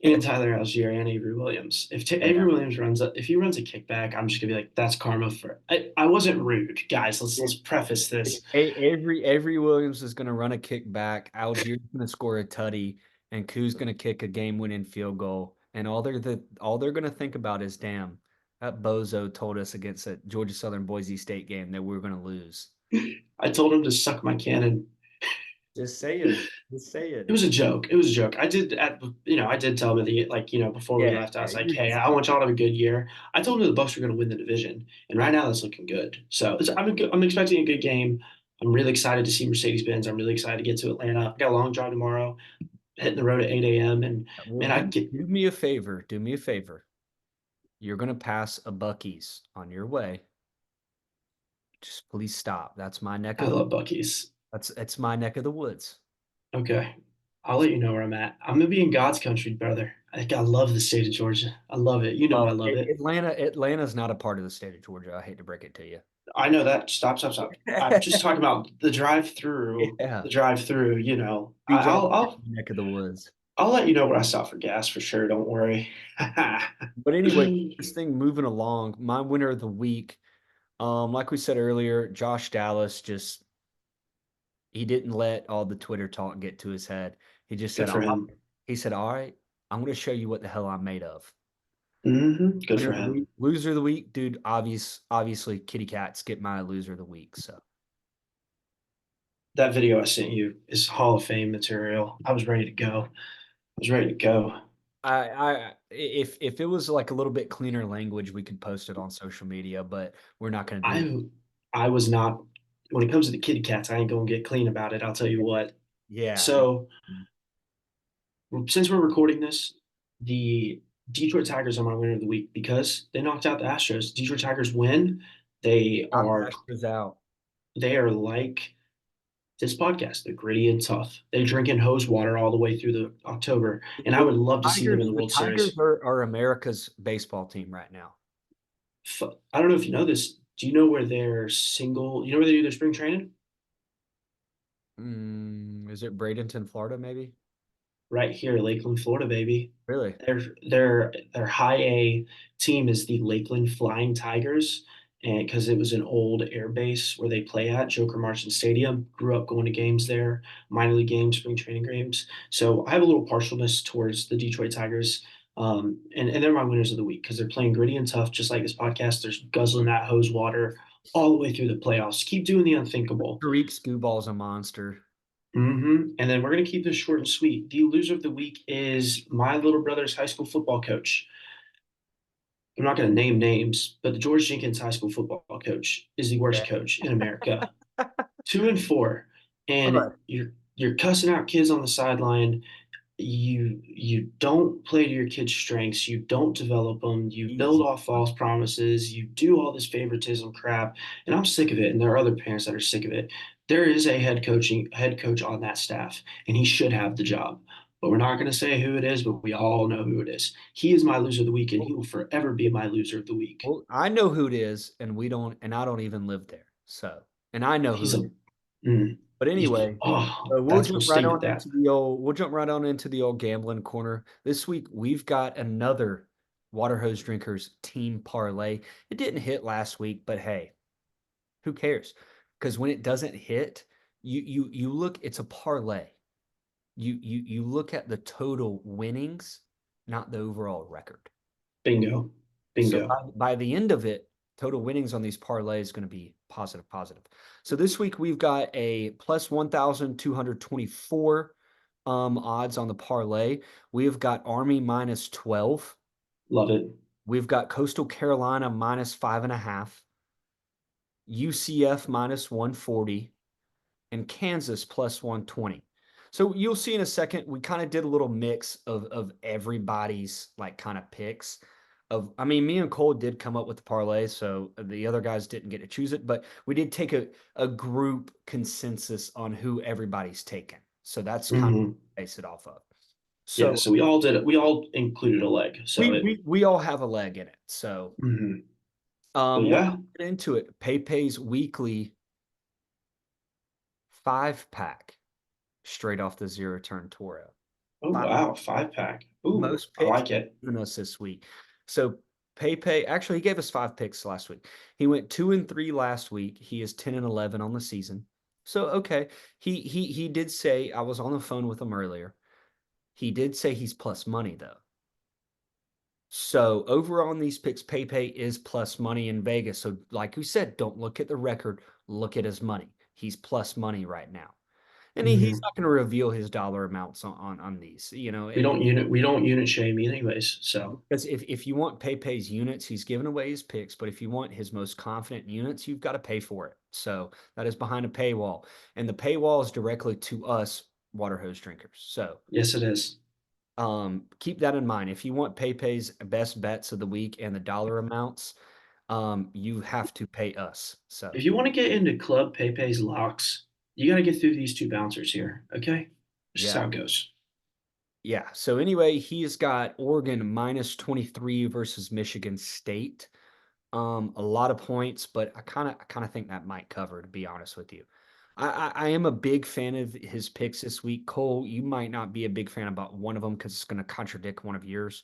And Tyler Algier and Avery Williams. Avery Williams if he runs a kickback, I'm just gonna be like, that's karma for. I wasn't rude, guys. Let's preface this. Avery Williams is going to run a kick back. Algier's going to score a tutty, and Koo's going to kick a game-winning field goal. And all they're going to think about is, damn, that bozo told us against a Georgia Southern Boise State game that we were going to lose. I told him to suck my cannon. Just saying, just It saying. was a joke. It was a joke. I did tell him at the before we Yeah, left, I yeah, was like, you're hey, just I want y'all to have a good year. I told him the Bucks were going to win the division, and right now that's looking good. So I'm expecting a good game. I'm really excited to see Mercedes Benz. I'm really excited to get to Atlanta. I got a long drive tomorrow, hitting the road at 8 a.m. And well. man, I Do get do me a favor. Do me a favor. You're going to pass a Bucky's on your way. Just please stop. That's my neck I of the love Bucky's. That's my neck of the woods. Okay, I'll let you know where I'm at. I'm gonna be in God's country, brother. I love the state of Georgia. I love it. You know I Well, love it. Atlanta's not a part of the state of Georgia. I hate to break it to you. I know that. Stop, stop, stop. I'm just talking about the drive through. Yeah, The drive through. be driving I'll through the neck of the woods. I'll let you know where I stop for gas for sure. Don't worry. But anyway, this thing moving along. My winner of the week, like we said earlier, Josh Dallas just he didn't let all the Twitter talk get to his head. He just Good said, for him. he said, "All right, I'm going to show you what the hell I'm made of." Good Winner for of the him. week, loser of the week, dude. Obviously, Kitty Cats get my loser of the week. So That video I sent you is Hall of Fame material. I was ready to go. I was ready to go. if it was like a little bit cleaner language, we could post it on social media, but we're not going to do that. I was not. When it comes to the kitty cats, I ain't gonna get clean about it. I'll tell you what. Yeah. So since we're recording this, the Detroit Tigers are my winner of the week because they knocked out the Astros. Detroit Tigers win. They Knock are Astros out. they are like this podcast. They're gritty and tough. They're drinking hose water all the way through the October, and I The would love to see them in the The World Tigers Series. are America's baseball team right now. I don't know if you know this. Do you know where they're single? You know where they do their spring training? Is it Bradenton, Florida, maybe? Right here, Lakeland, Florida, baby. Really? Their high A team is the Lakeland Flying Tigers, and because it was an old air base where they play at Joker Marchant Stadium. Grew up going to games there, minor league games, spring training games. So I have a little partialness towards the Detroit Tigers. And they're my winners of the week because they're playing gritty and tough, just like this podcast. They're guzzling that hose water all the way through the playoffs. Keep doing the unthinkable. Tariq Skuball's a monster. And then we're going to keep this short and sweet. The loser of the week is my little brother's high school football coach. I'm not going to name names, but the George Jenkins high school football coach is the worst coach in America. 2-4, and But you're cussing out kids on the sideline. You don't play to your kids' strengths. You don't develop them. You build easy. off false promises. You do all this favoritism crap, and I'm sick of it. And there are other parents that are sick of it. There is a head coach on that staff, and he should have the job. But we're not going to say who it is, but we all know who it is. He is my loser of the week, and he will forever be my loser of the week. Well, I know who it is, and we don't, and I don't even live there. So, and I know who He's it a is. mm, But he's, anyway, oh, we'll that's we'll jump stay right with on that. into we'll jump right on into the old gambling corner. This week we've got another Water Hose Drinkers team parlay. It didn't hit last week, but hey, who cares? Because when it doesn't hit, you look, it's a parlay. You look at the total winnings, not the overall record. Bingo, So bingo. by the end of it, total winnings on these parlays is going to be positive, positive. So this week we've got a plus 1,224 odds on the parlay. We've got Army minus 12. Love it. We've got Coastal Carolina minus 5.5, UCF minus 140, and Kansas plus 120. So you'll see in a second, we kind of did a little mix of everybody's like kind of picks. I mean, me and Cole did come up with the parlay, so the other guys didn't get to choose it, but we did take a group consensus on who everybody's taken. So that's kind of Hmm. base it off of. Yeah, So so we all did it. We all included a leg. So we it, we we all have a leg in it. So mhm. But we'll yeah. get into it. PayPay's weekly 5-pack straight off the zero turn Toro. Oh, Five wow. 5 pack. Ooh, most I picks like it. given us this week. So Pepe actually he gave us 5 picks last week. He went 2-3 last week. He is 10-11 on the season. So okay, he did say I was on the phone with him earlier. He did say he's plus money though. So over on these picks, Pepe is plus money in Vegas. So like we said, don't look at the record, look at his money. He's plus money right now. And he's Hmm. not going to reveal his dollar amounts on these. We don't unit shame anyways. So Because if you want Pepe's units, he's giving away his picks, but if you want his most confident units, you've got to pay for it. So that is behind a paywall. And the paywall is directly to us water hose drinkers. So yes, it is. keep that in mind. If you want Pepe's best bets of the week and the dollar amounts, you have to pay us. So If you want to get into Club Pepe's locks, you got to get through these two bouncers here. Okay, this is yeah. how it goes. Yeah. So anyway, he's got Oregon minus 23 versus Michigan State. A lot of points, but I kind of think that might cover, to be honest with you. I am a big fan of his picks this week. Cole, you might not be a big fan about one of them because it's going to contradict one of yours.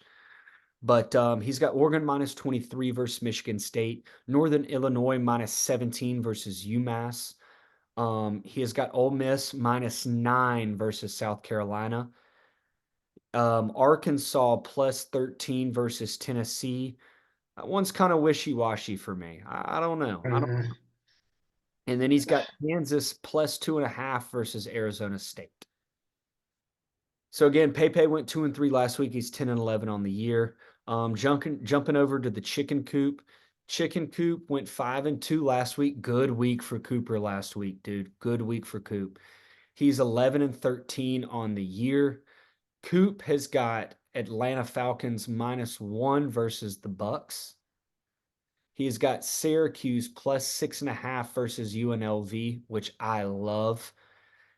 But he's got Oregon minus 23 versus Michigan State, Northern Illinois minus 17 versus UMass. He has got Ole Miss minus 9 versus South Carolina. Arkansas plus 13 versus Tennessee. That one's kind of wishy-washy for me. I don't know. I don't. Uh, And then he's got Kansas plus 2.5 versus Arizona State. So again, Pepe went 2-3 last week. He's 10-11 on the year. Jumping over to the chicken coop. Chicken coop went 5-2 last week. Good week for Cooper last week, dude. Good week for Coop. He's 11-13 on the year. Coop has got Atlanta Falcons -1 versus the Bucks. He's got Syracuse plus 6.5 versus UNLV, which I love.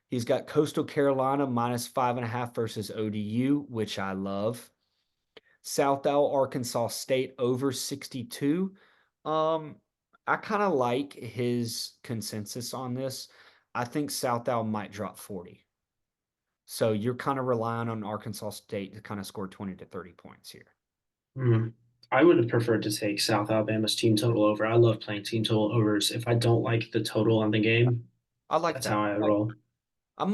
He's got Coastal Carolina -5.5 versus ODU, which I love. South Al Arkansas State over 62. Um, I kind of like his consensus on this. I think South Al might drop 40. So you're kind of relying on Arkansas State to kind of score 20 to 30 points here. hmm. I would have preferred to take South Alabama's team total over. I love playing team total overs. If I don't like the total on the game, I like that's that. how I roll. I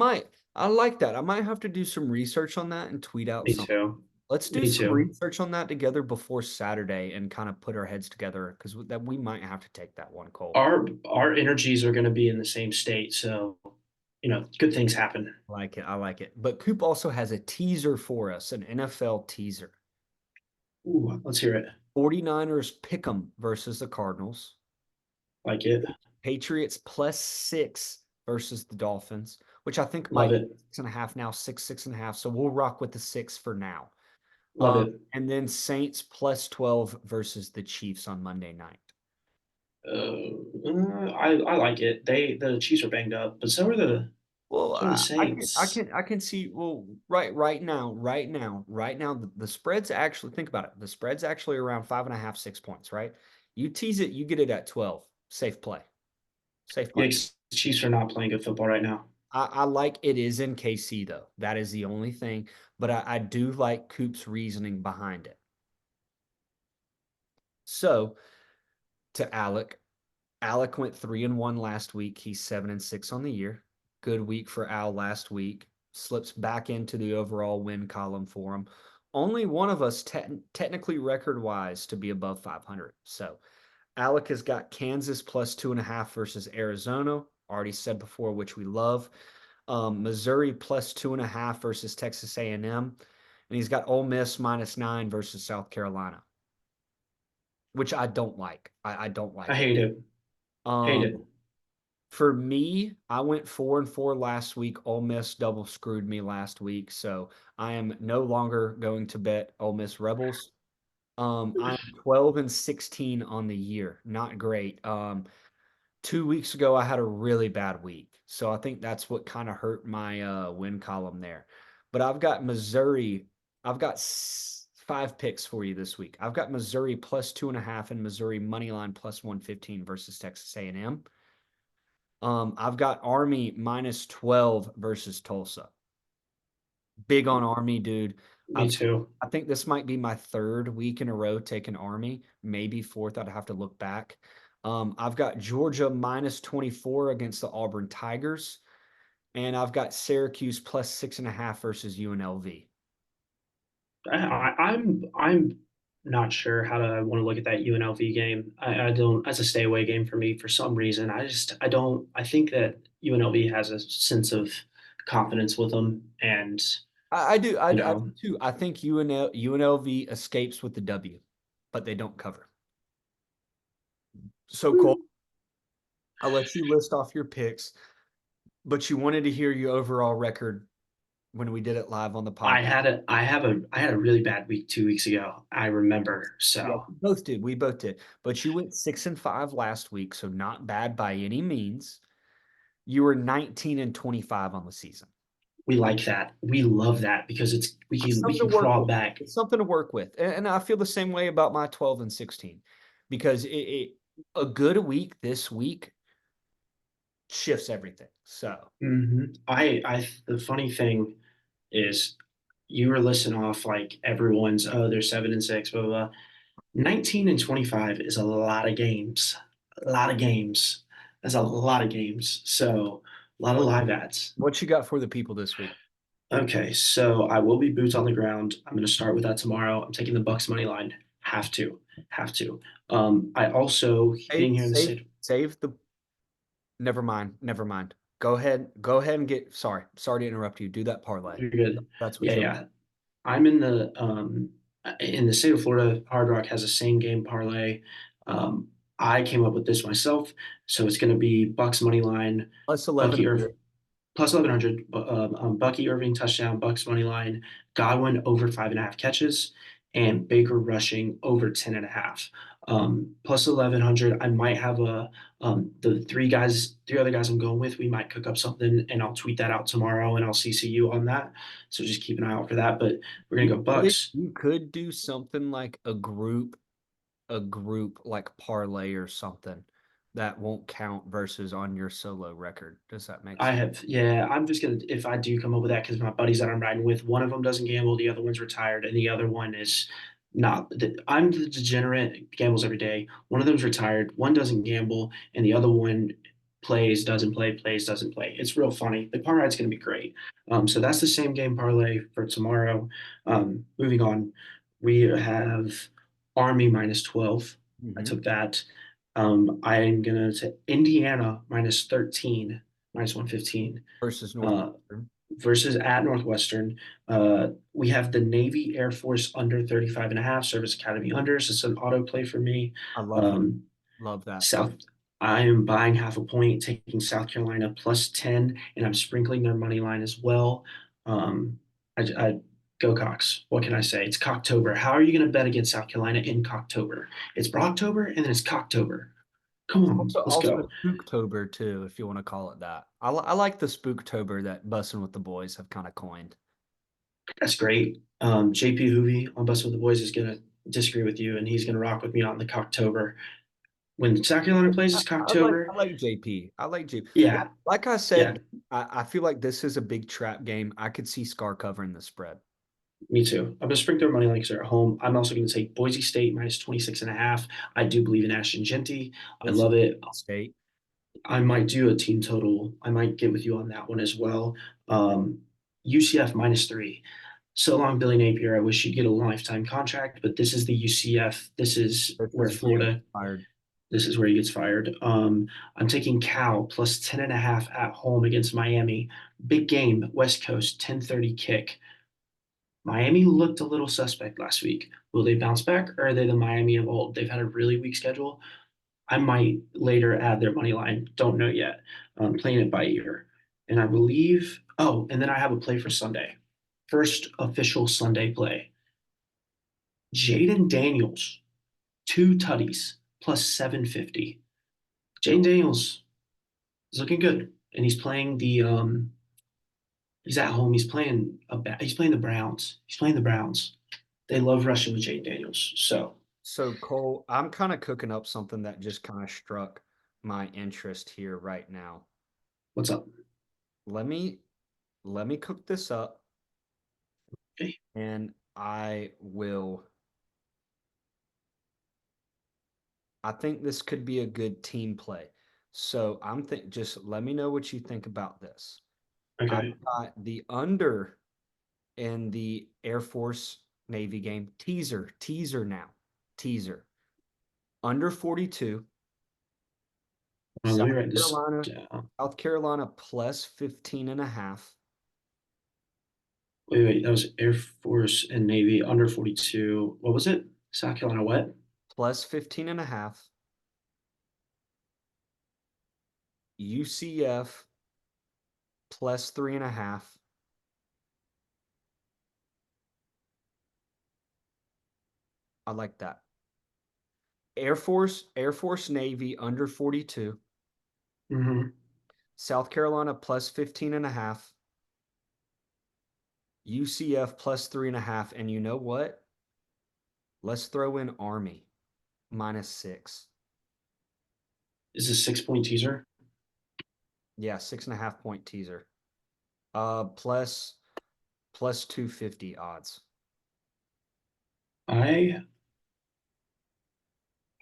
like that. I might have to do some research on that and tweet out Me some. too. Let's do Me some too. research on that together before Saturday and kind of put our heads together because that we might have to take that one, Cole. Our energies are going to be in the same state, so good things happen. I like it. I like it. But Coop also has a teaser for us, an NFL teaser. Ooh, let's hear it. 49ers pick 'em versus the Cardinals. Like it. Patriots +6 versus the Dolphins, which I think Love might be it. 6.5 now, 6.5. So we'll rock with the 6 for now. Love it. And then Saints +12 versus the Chiefs on Monday night. I like it. The Chiefs are banged up, but Well, so are the I can I Saints. can I can see well right now the spread's actually think about it. The spread's actually around 5.5, 6 points, right? You tease it, you get it at 12. Safe play. Safe play. Yikes, the Chiefs are not playing good football right now. I like it is in KC though. That is the only thing. But I do like Coop's reasoning behind it. So to Alec. Alec went 3-1 last week. He's 7-6 on the year. Good week for Al last week. Slips back into the overall win column for him. Only one of us technically record wise to be above 500. So Alec has got Kansas plus 2.5 versus Arizona. Already said before, which we love. Missouri plus 2.5 versus Texas A&M, and he's got Ole Miss -9 versus South Carolina, which I don't like. I don't I like it. hate it. Hate Um, it. for me, I went 4-4 last week. Ole Miss double screwed me last week, so I am no longer going to bet Ole Miss Rebels. I'm 12-16 on the year. Not great. 2 weeks ago, I had a really bad week. So I think that's what kind of hurt my win column there. But I've got Missouri. I've got 5 picks for you this week. I've got Missouri plus 2.5 and Missouri money line plus 115 versus Texas A&M. I've got Army -12 versus Tulsa. Big on Army, dude. Me I've too. I think this might be my third week in a row taking Army, maybe fourth. I'd have to look back. I've got Georgia -24 against the Auburn Tigers, and I've got Syracuse plus 6.5 versus UNLV. I'm not sure how to want to look at that UNLV game. I don't. That's a stay away game for me for some reason. I don't. I think that UNLV has a sense of confidence with them, and I do, you I do know, too. I think UNLV escapes with the W, but they don't cover. So Cole, I'll let you list off your picks, but you wanted to hear your overall record when we did it live on the podcast. I had a really bad week 2 weeks ago. I remember. Yeah, So we both did. We both did. But you went 6-5 last week, so not bad by any means. You were 19-25 on the season. we like that. We love that because It's we something to can work crawl with. back. It's something to work with. And I feel the same way about my 12-16 because a good week this week shifts everything. So The funny thing is you were listing off like everyone's, oh, they're 7-6, blah, blah, blah. 19-25 is a lot of games. A lot of games. That's a lot of games. So a lot of what live ads. what you got for the people this week? Okay, so I will be boots on the ground. I'm gonna start with that tomorrow. I'm taking the Bucks money line. Have to. Have to. I also Save being here in the save state. save the never mind. Never mind. Go ahead. Go ahead and get sorry to interrupt you. Do that parlay. You're good. That's what Yeah, you're yeah. I'm in the state of Florida. Hard Rock has a same game parlay. Um, I came up with this myself, so it's going to be Bucks money line, plus Bucky 1100. Irv plus 1100, Bucky Irving touchdown, Bucks money line, Godwin over 5.5 catches, and Baker rushing over 10.5. Plus 1100. I might have the three other guys I'm going with. We might cook up something, and I'll tweet that out tomorrow, and I'll CC you on that. So just keep an eye out for that. But we're gonna go Bucks. You could do something like a group like parlay or something that won't count versus on your solo record. Does that make sense? Yeah, I'm just gonna, if I do come up with that, because my buddies that I'm riding with, one of them doesn't gamble, the other one's retired, and the other one is not. I'm the degenerate, gambles every day. One of them's retired, one doesn't gamble, and the other one plays, doesn't play, plays, doesn't play. It's real funny. The parlay is gonna be great. So that's the same game parlay for tomorrow. Moving on, we have Army -12. I Hmm. took that. I am gonna say Indiana -13, -115, Versus uh, Northwestern. versus at Northwestern. We have the Navy Air Force under 35.5, Service Academy unders. It's an auto play for me. I love that. Um, Love that. South, I am buying half a point, taking South Carolina +10, and I'm sprinkling their money line as well. Um, I go Cox. What can I say? It's Cocktober. How are you going to bet against South Carolina in Cocktober? It's Brocktober and then it's Cocktober. Come on, let's Also go. Spooktober too, if you want to call it that. I like the Spooktober that Bussin' with the Boys have kind of coined. That's great. JP Hoovy on Bus with the Boys is going to disagree with you, and he's going to rock with me on the Cocktober. When South Carolina plays, it's I Cocktober. like JP. I like JP. Yeah, Like I yeah, said, I feel like this is a big trap game. I could see Scar covering the spread. me too. I'm going to sprinkle their money like they're at home. I'm also going to take Boise State -26.5. I do believe in Ashton Genty. I It's love it. State I might do a team total. I might get with you on that one as well. Um, UCF -3. So long, Billy Napier. I wish you'd get a lifetime contract, but this is the UCF. This is versus where Miami Florida. fired. This is where he gets fired. I'm taking Cal plus 10.5 at home against Miami. Big game, West Coast, 10:30 kick. Miami looked a little suspect last week. Will they bounce back, or are they the Miami of old? They've had a really weak schedule. I might later add their money line. Don't know yet. Playing it by ear. And I believe, oh, and then I have a play for Sunday. First official Sunday play. Jaden Daniels, two tutties, plus 750. Jaden Daniels is looking good. And he's at home. He's playing the Browns. He's playing the Browns. They love rushing with Jaden Daniels. So So Cole, I'm kind of cooking up something that just kind of struck my interest here right now. what's up? Let me let me cook this up Okay. and I think this could be a good team play. So just let me know what you think about this. I've Okay. got the under in the Air Force Navy game. Teaser now. Teaser. Under 42. Well, let South me write this Carolina, down. South Carolina plus 15 and a half. Wait. That was Air Force and Navy under 42. What was it? South Carolina, what? Plus 15 and a half. UCF plus 3.5. I like that. Air Force Navy under 42. Mm-hmm. South Carolina plus 15 and a half. UCF plus 3.5. And you know what? Let's throw in Army -6. Is this 6 point teaser? Yeah, 6.5 point teaser. Plus 250 odds. I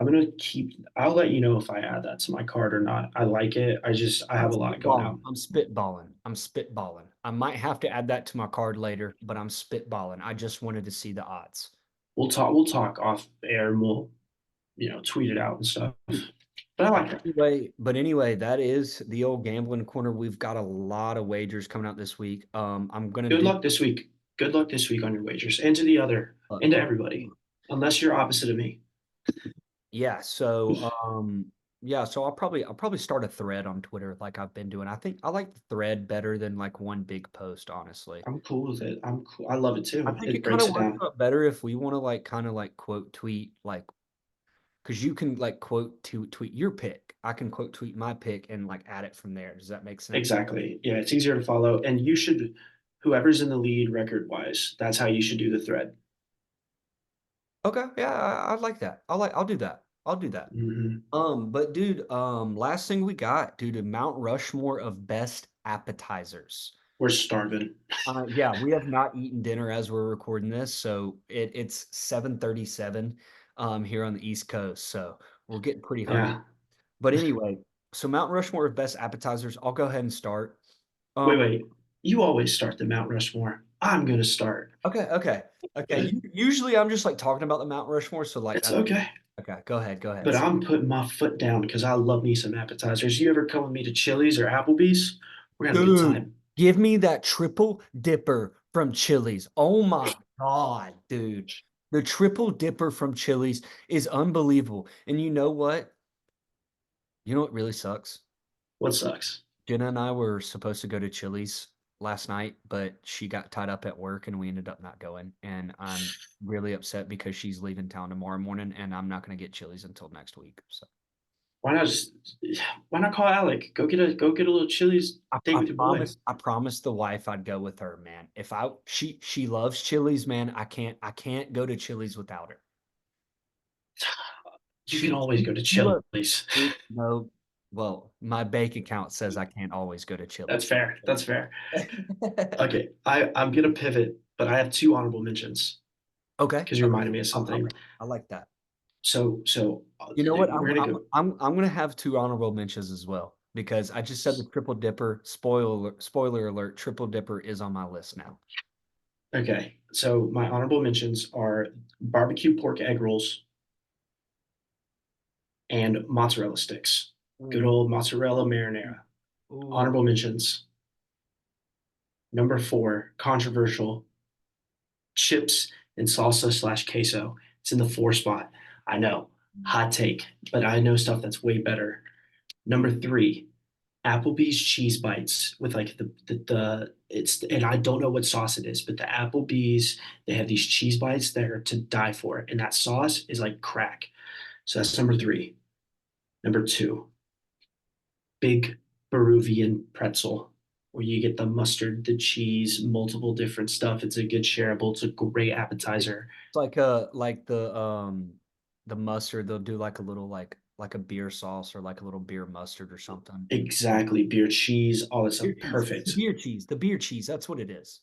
I'm gonna keep. I'll let you know if I add that to my card or not. I like it. I I'm have a lot going spitballing. out. I'm spitballing. I'm spitballing. I might have to add that to my card later, but I'm spitballing. I just wanted to see the odds. We'll talk off air and we'll tweet it out and stuff. But I like that. Anyway, that is the old gambling corner. We've got a lot of wagers coming out this week. I'm gonna Good do luck this week. Good luck this week on your wagers and to the other uh, and to everybody. Unless you're opposite of me. yeah. So I'll probably start a thread on Twitter like I've been doing. I think I like the thread better than like one big post, honestly. I'm cool with it. I'm cool. I love it I too. think It it kind breaks of it works down. out better if we want to like kind of like quote tweet like because you can like tweet your pick. I can quote tweet my pick and like add it from there. Does that make sense? Exactly. Yeah, it's easier to follow. And you should, whoever's in the lead record wise, that's how you should do the thread. Okay, yeah, I like that. I'll do that. I'll do that. Hmm. But dude, last thing we got, dude, a Mount Rushmore of best appetizers. We're starving. Yeah, we have not eaten dinner as we're recording this, so it's 7:37 here on the East Coast, so we're getting pretty hungry. Yeah. But anyway, so Mount Rushmore of best appetizers, I'll go ahead and start. Wait, Um, wait. You always start the Mount Rushmore. I'm gonna start. okay. Usually I'm just like talking about the Mount Rushmore, so like It's that's okay. okay. Go ahead. But I'm putting my foot down because I love me some appetizers. You ever come with me to Chili's or Applebee's? We're gonna have a good Dude, time. give me that triple dipper from Chili's. Oh my God, dude. The triple dipper from Chili's is unbelievable. And you know what? You know what really sucks? What sucks? Jenna and I were supposed to go to Chili's last night, but she got tied up at work and we ended up not going. And I'm really upset because she's leaving town tomorrow morning and I'm not going to get Chili's until next week. So Why not just why not call Alec? Go get a little Chili's date with your boy. I promised the wife I'd go with her, man. If I she loves Chili's, man. I can't go to Chili's without her. You can always go to She loves Chili's. no. Well, my bank account says I can't always go to That's Chili's. fair. That's fair. Okay, I'm gonna pivot, but I have two honorable mentions Okay. because you Okay. reminded me of something. I like that. So You know what? we're gonna go. I'm gonna have two honorable mentions as well because I just said the triple dipper. Spoiler alert, triple dipper is on my list now. Okay, so my honorable mentions are barbecue pork egg rolls and mozzarella sticks. Good Ooh, old mozzarella marinara. ooh. Honorable mentions. Number 4, controversial, chips and salsa slash queso. It's in the 4 spot. I know, hot take, but I know stuff that's way better. Number 3, Applebee's cheese bites with like the it's, and I don't know what sauce it is, but the Applebee's, they have these cheese bites that are to die for, and that sauce is like crack. So that's number 3. Number 2, big Peruvian pretzel, where you get the mustard, the cheese, multiple different stuff. It's a good shareable. It's a great appetizer. It's like the mustard, they'll do like a little like a beer sauce or like a little beer mustard or something. Exactly. Beer cheese, all that stuff. Beer cheese. It's the Perfect. beer cheese. The beer cheese. That's what it is.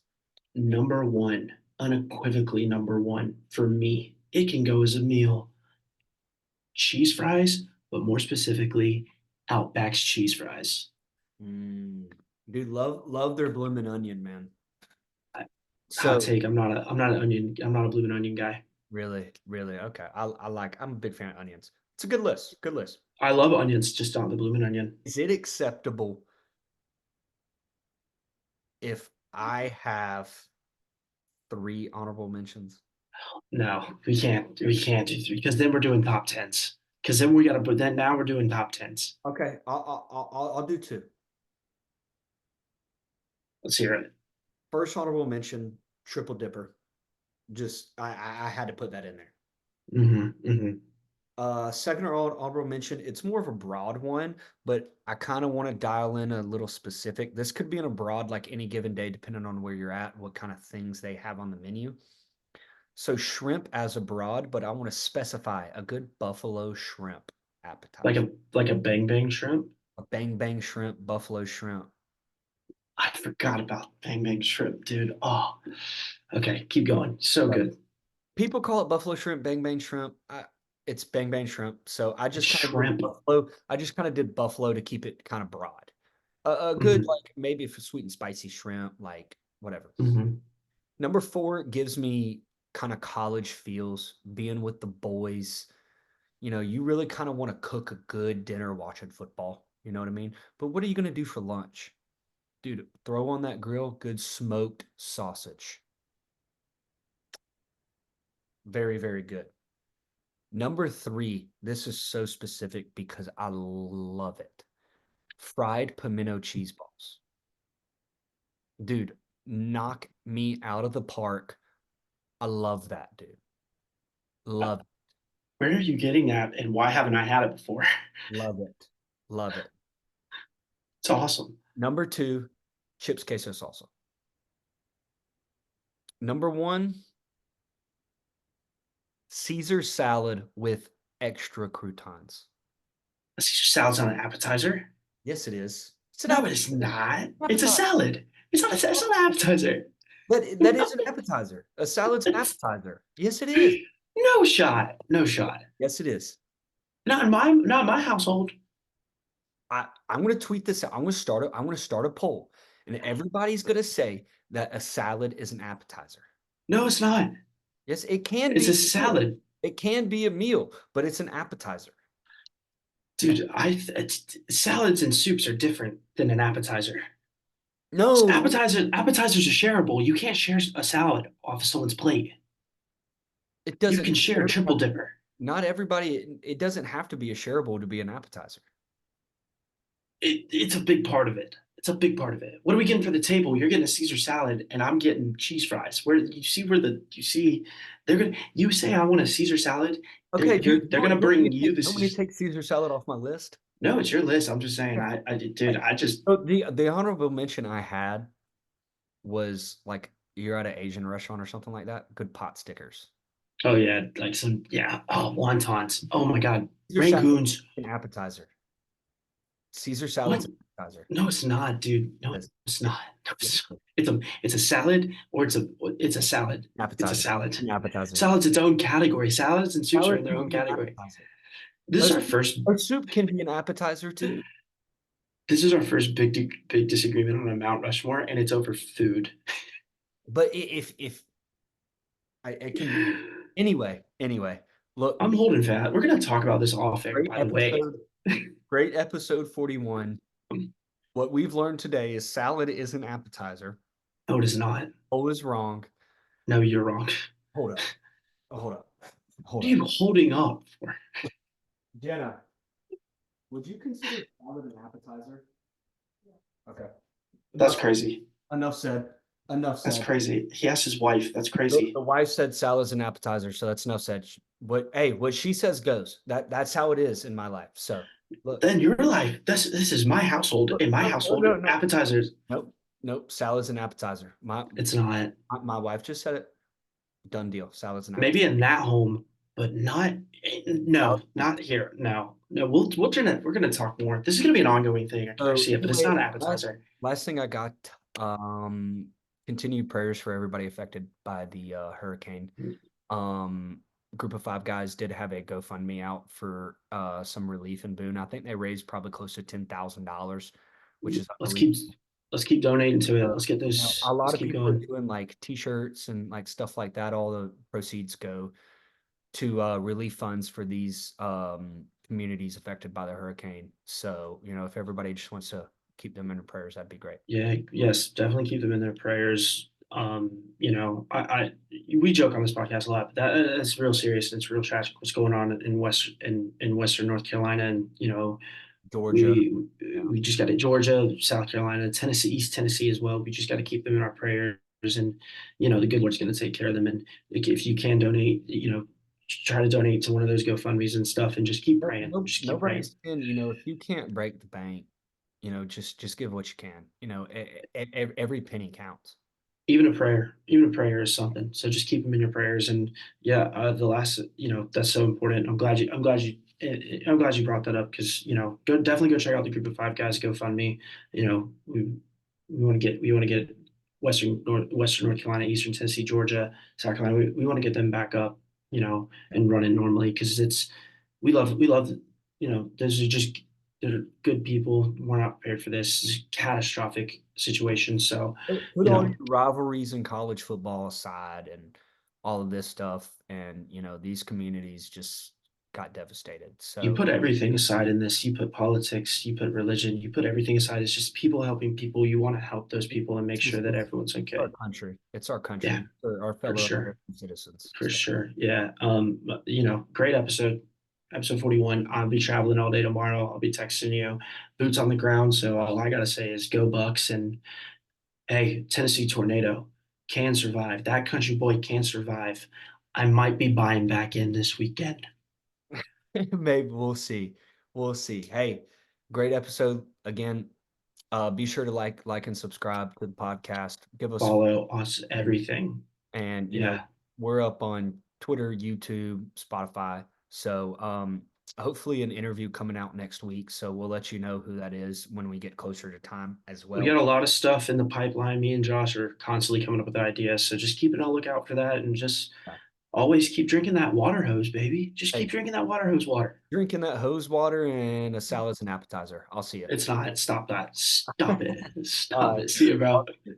Number one, unequivocally number one for me. It can go as a meal. Cheese fries, but more specifically, Outback's cheese fries. Mm. Dude, love their bloomin' onion, man. Hot So take. I'm not a blue and onion guy. really, okay. I'm a big fan of onions. It's a good list. Good list. I love onions, just not the blue and onion. Is it acceptable if I have three honorable mentions? No, we can't. We can't do three because then we're doing top tens. Because then we got to put that. Now we're doing top tens. Okay, I'll do two. Let's hear it. First honorable mention, Triple Dipper. Just I had to put that in there. Hmm. Second honorable mention, it's more of a broad one, but I kind of want to dial in a little specific. This could be in a broad, like any given day, depending on where you're at, what kind of things they have on the menu. So shrimp as a broad, but I want to specify a good buffalo shrimp appetizer. Like a bang bang shrimp. A bang bang shrimp, buffalo shrimp. I forgot about bang bang shrimp, dude. Oh, okay. Keep going. So Right. good. People call it buffalo shrimp, bang bang shrimp. It's bang bang shrimp. So I It's just kind of did shrimp. buffalo. I just kind of did buffalo to keep it kind of broad. A good Hmm. like maybe for sweet and spicy shrimp, like whatever. Hmm. Number four gives me kind of college feels, being with the boys. You know, you really kind of want to cook a good dinner watching football. You know what I mean? But what are you gonna do for lunch? Dude, throw on that grill, good smoked sausage. Very, very good. Number three, this is so specific because I love it. Fried pimento cheese balls. Dude, knock me out of the park. I love that, dude. Love, Where are you getting that, and why haven't I had it before? love it. Love it. It's awesome. Number two, chips queso salsa. Number one, Caesar salad with extra croutons. A Caesar salad's not an appetizer. Yes, it is. It's an No, it's appetizer. not. It's a Appetizer. salad. It's not an appetizer. That is an appetizer. A salad's an It's appetizer. Yes, it is. no shot. No shot. Yes, it is. Not in my household. I'm gonna tweet this out. I'm gonna start a poll, and everybody's gonna say that a salad is an appetizer. No, it's not. Yes, it can It's be a a meal. salad. It can be a meal, but it's an appetizer. Dude, salads and soups are different than an appetizer. No, Appetizers are shareable. You can't share a salad off of someone's plate. it You doesn't. can share a triple dipper. Not everybody. It doesn't have to be a shareable to be an appetizer. It's a big part of it. It's a big part of it. What are we getting for the table? You're getting a Caesar salad, and I'm getting cheese fries. You see they're gonna you say I want a Caesar salad, Okay, do you, they're gonna bring you the you want me Caesar. to take Caesar salad off my list? No, it's your list. I'm just saying. Okay. Dude, I just. So the honorable mention I had was like you're at an Asian restaurant or something like that. Good pot stickers. Oh yeah, like some yeah. Oh, wontons. Oh my God, Caesar salad, rangoons. an appetizer. Caesar salad's What? an appetizer. No, it's not, dude. No, Yes, it's not. No, yes, it's a salad or it's a salad. It's a appetizer. salad. An appetizer. Salad's its own category. Salads and soups are Salad in their can own be an category. appetizer. This is our first. A soup can be an appetizer too. This is our first big disagreement on a Mount Rushmore, and it's over food. But if I can be anyway, Look, I'm holding fat. We're gonna talk about this off air, great by the way. episode. Great episode 41. What we've learned today is salad is an appetizer. No, it is not. O is wrong. No, you're wrong. Hold up. Hold up. What Hold are up. you holding up for? Jenna, would you consider salad an appetizer? Okay. That's Enough. crazy. Enough said. Enough That's said. crazy. He asked his wife. That's The crazy. wife said salad's an appetizer, so that's enough said. What she says goes. That's how it is in my life. So look, Then your life. This is my household. look, In my no, no, household, no, no. appetizers. Nope. Nope. Salad's an appetizer. It's not. My wife just said it. Done deal. Salad's an Maybe appetizer. in that home, but not. No, Salad's an not appetizer. here. No, no. We're gonna talk more. This is gonna be an ongoing thing. I So see it, but it's anyway, not an last appetizer. last thing I got, continued prayers for everybody affected by the hurricane. Um, Group of Five guys did have a GoFundMe out for some relief in Boone. I think they raised probably close to $10,000, which is Let's keep unbelievable. let's keep donating to it. Let's get A those. lot Let's of keep people are going. doing like t-shirts and like stuff like that. All the proceeds go to relief funds for these communities affected by the hurricane. So, if everybody just wants to keep them in their prayers, that'd be great. Yeah, yes, definitely keep them in their prayers. I we joke on this podcast a lot, but that's real serious and it's real tragic what's going on in Western North Carolina, and Georgia. we Yeah. we just got to Georgia, South Carolina, Tennessee, East Tennessee as well. We just got to keep them in our prayers, and the good Lord's going to take care of them. And if you can donate, try to donate to one of those GoFundmes and stuff, and just keep praying. Just keep praying. Nobody's in, if you can't break the bank, just give what you can. Every penny counts. Even a prayer is something. So just keep them in your prayers. And yeah, the last, that's so important. I'm glad you brought that up because definitely go check out the Group of Five guys GoFundMe. We want to get Western North Carolina, Eastern Tennessee, Georgia, South Carolina. We want to get them back up, and running normally because we love those are just they're good people. We're not prepared for this. This is a catastrophic situation. So Put you all know your rivalries in college football aside and all of this stuff, and these communities just got devastated. you So put everything aside in this. You put politics, you put religion, you put everything aside. It's just people helping people. You want to help those people and make sure that everyone's it's our okay. country. It's our Yeah, country. Our for fellow sure. American citizens. For So sure. Yeah. Great episode. Episode 41. I'll be traveling all day tomorrow. I'll be texting you, boots on the ground. So all I gotta say is go Bucks, and hey, Tennessee Tornado can survive. That country boy can survive. I might be buying back in this weekend. maybe we'll see. We'll see. Hey, great episode again. Be sure to like and subscribe to the podcast. Give us Follow us, everything. and Yeah. we're up on Twitter, YouTube, Spotify. So hopefully an interview coming out next week. So we'll let you know who that is when we get closer to time as We well. got a lot of stuff in the pipeline. Me and Josh are constantly coming up with ideas. So just keep an eye lookout for that, and just Yeah. always keep drinking that water hose, baby. Just keep Hey, drinking that water hose water. drinking that hose water and a salad's an appetizer. I'll see you. It's not. Stop that. Stop it. Stop All it. See you, bro. right.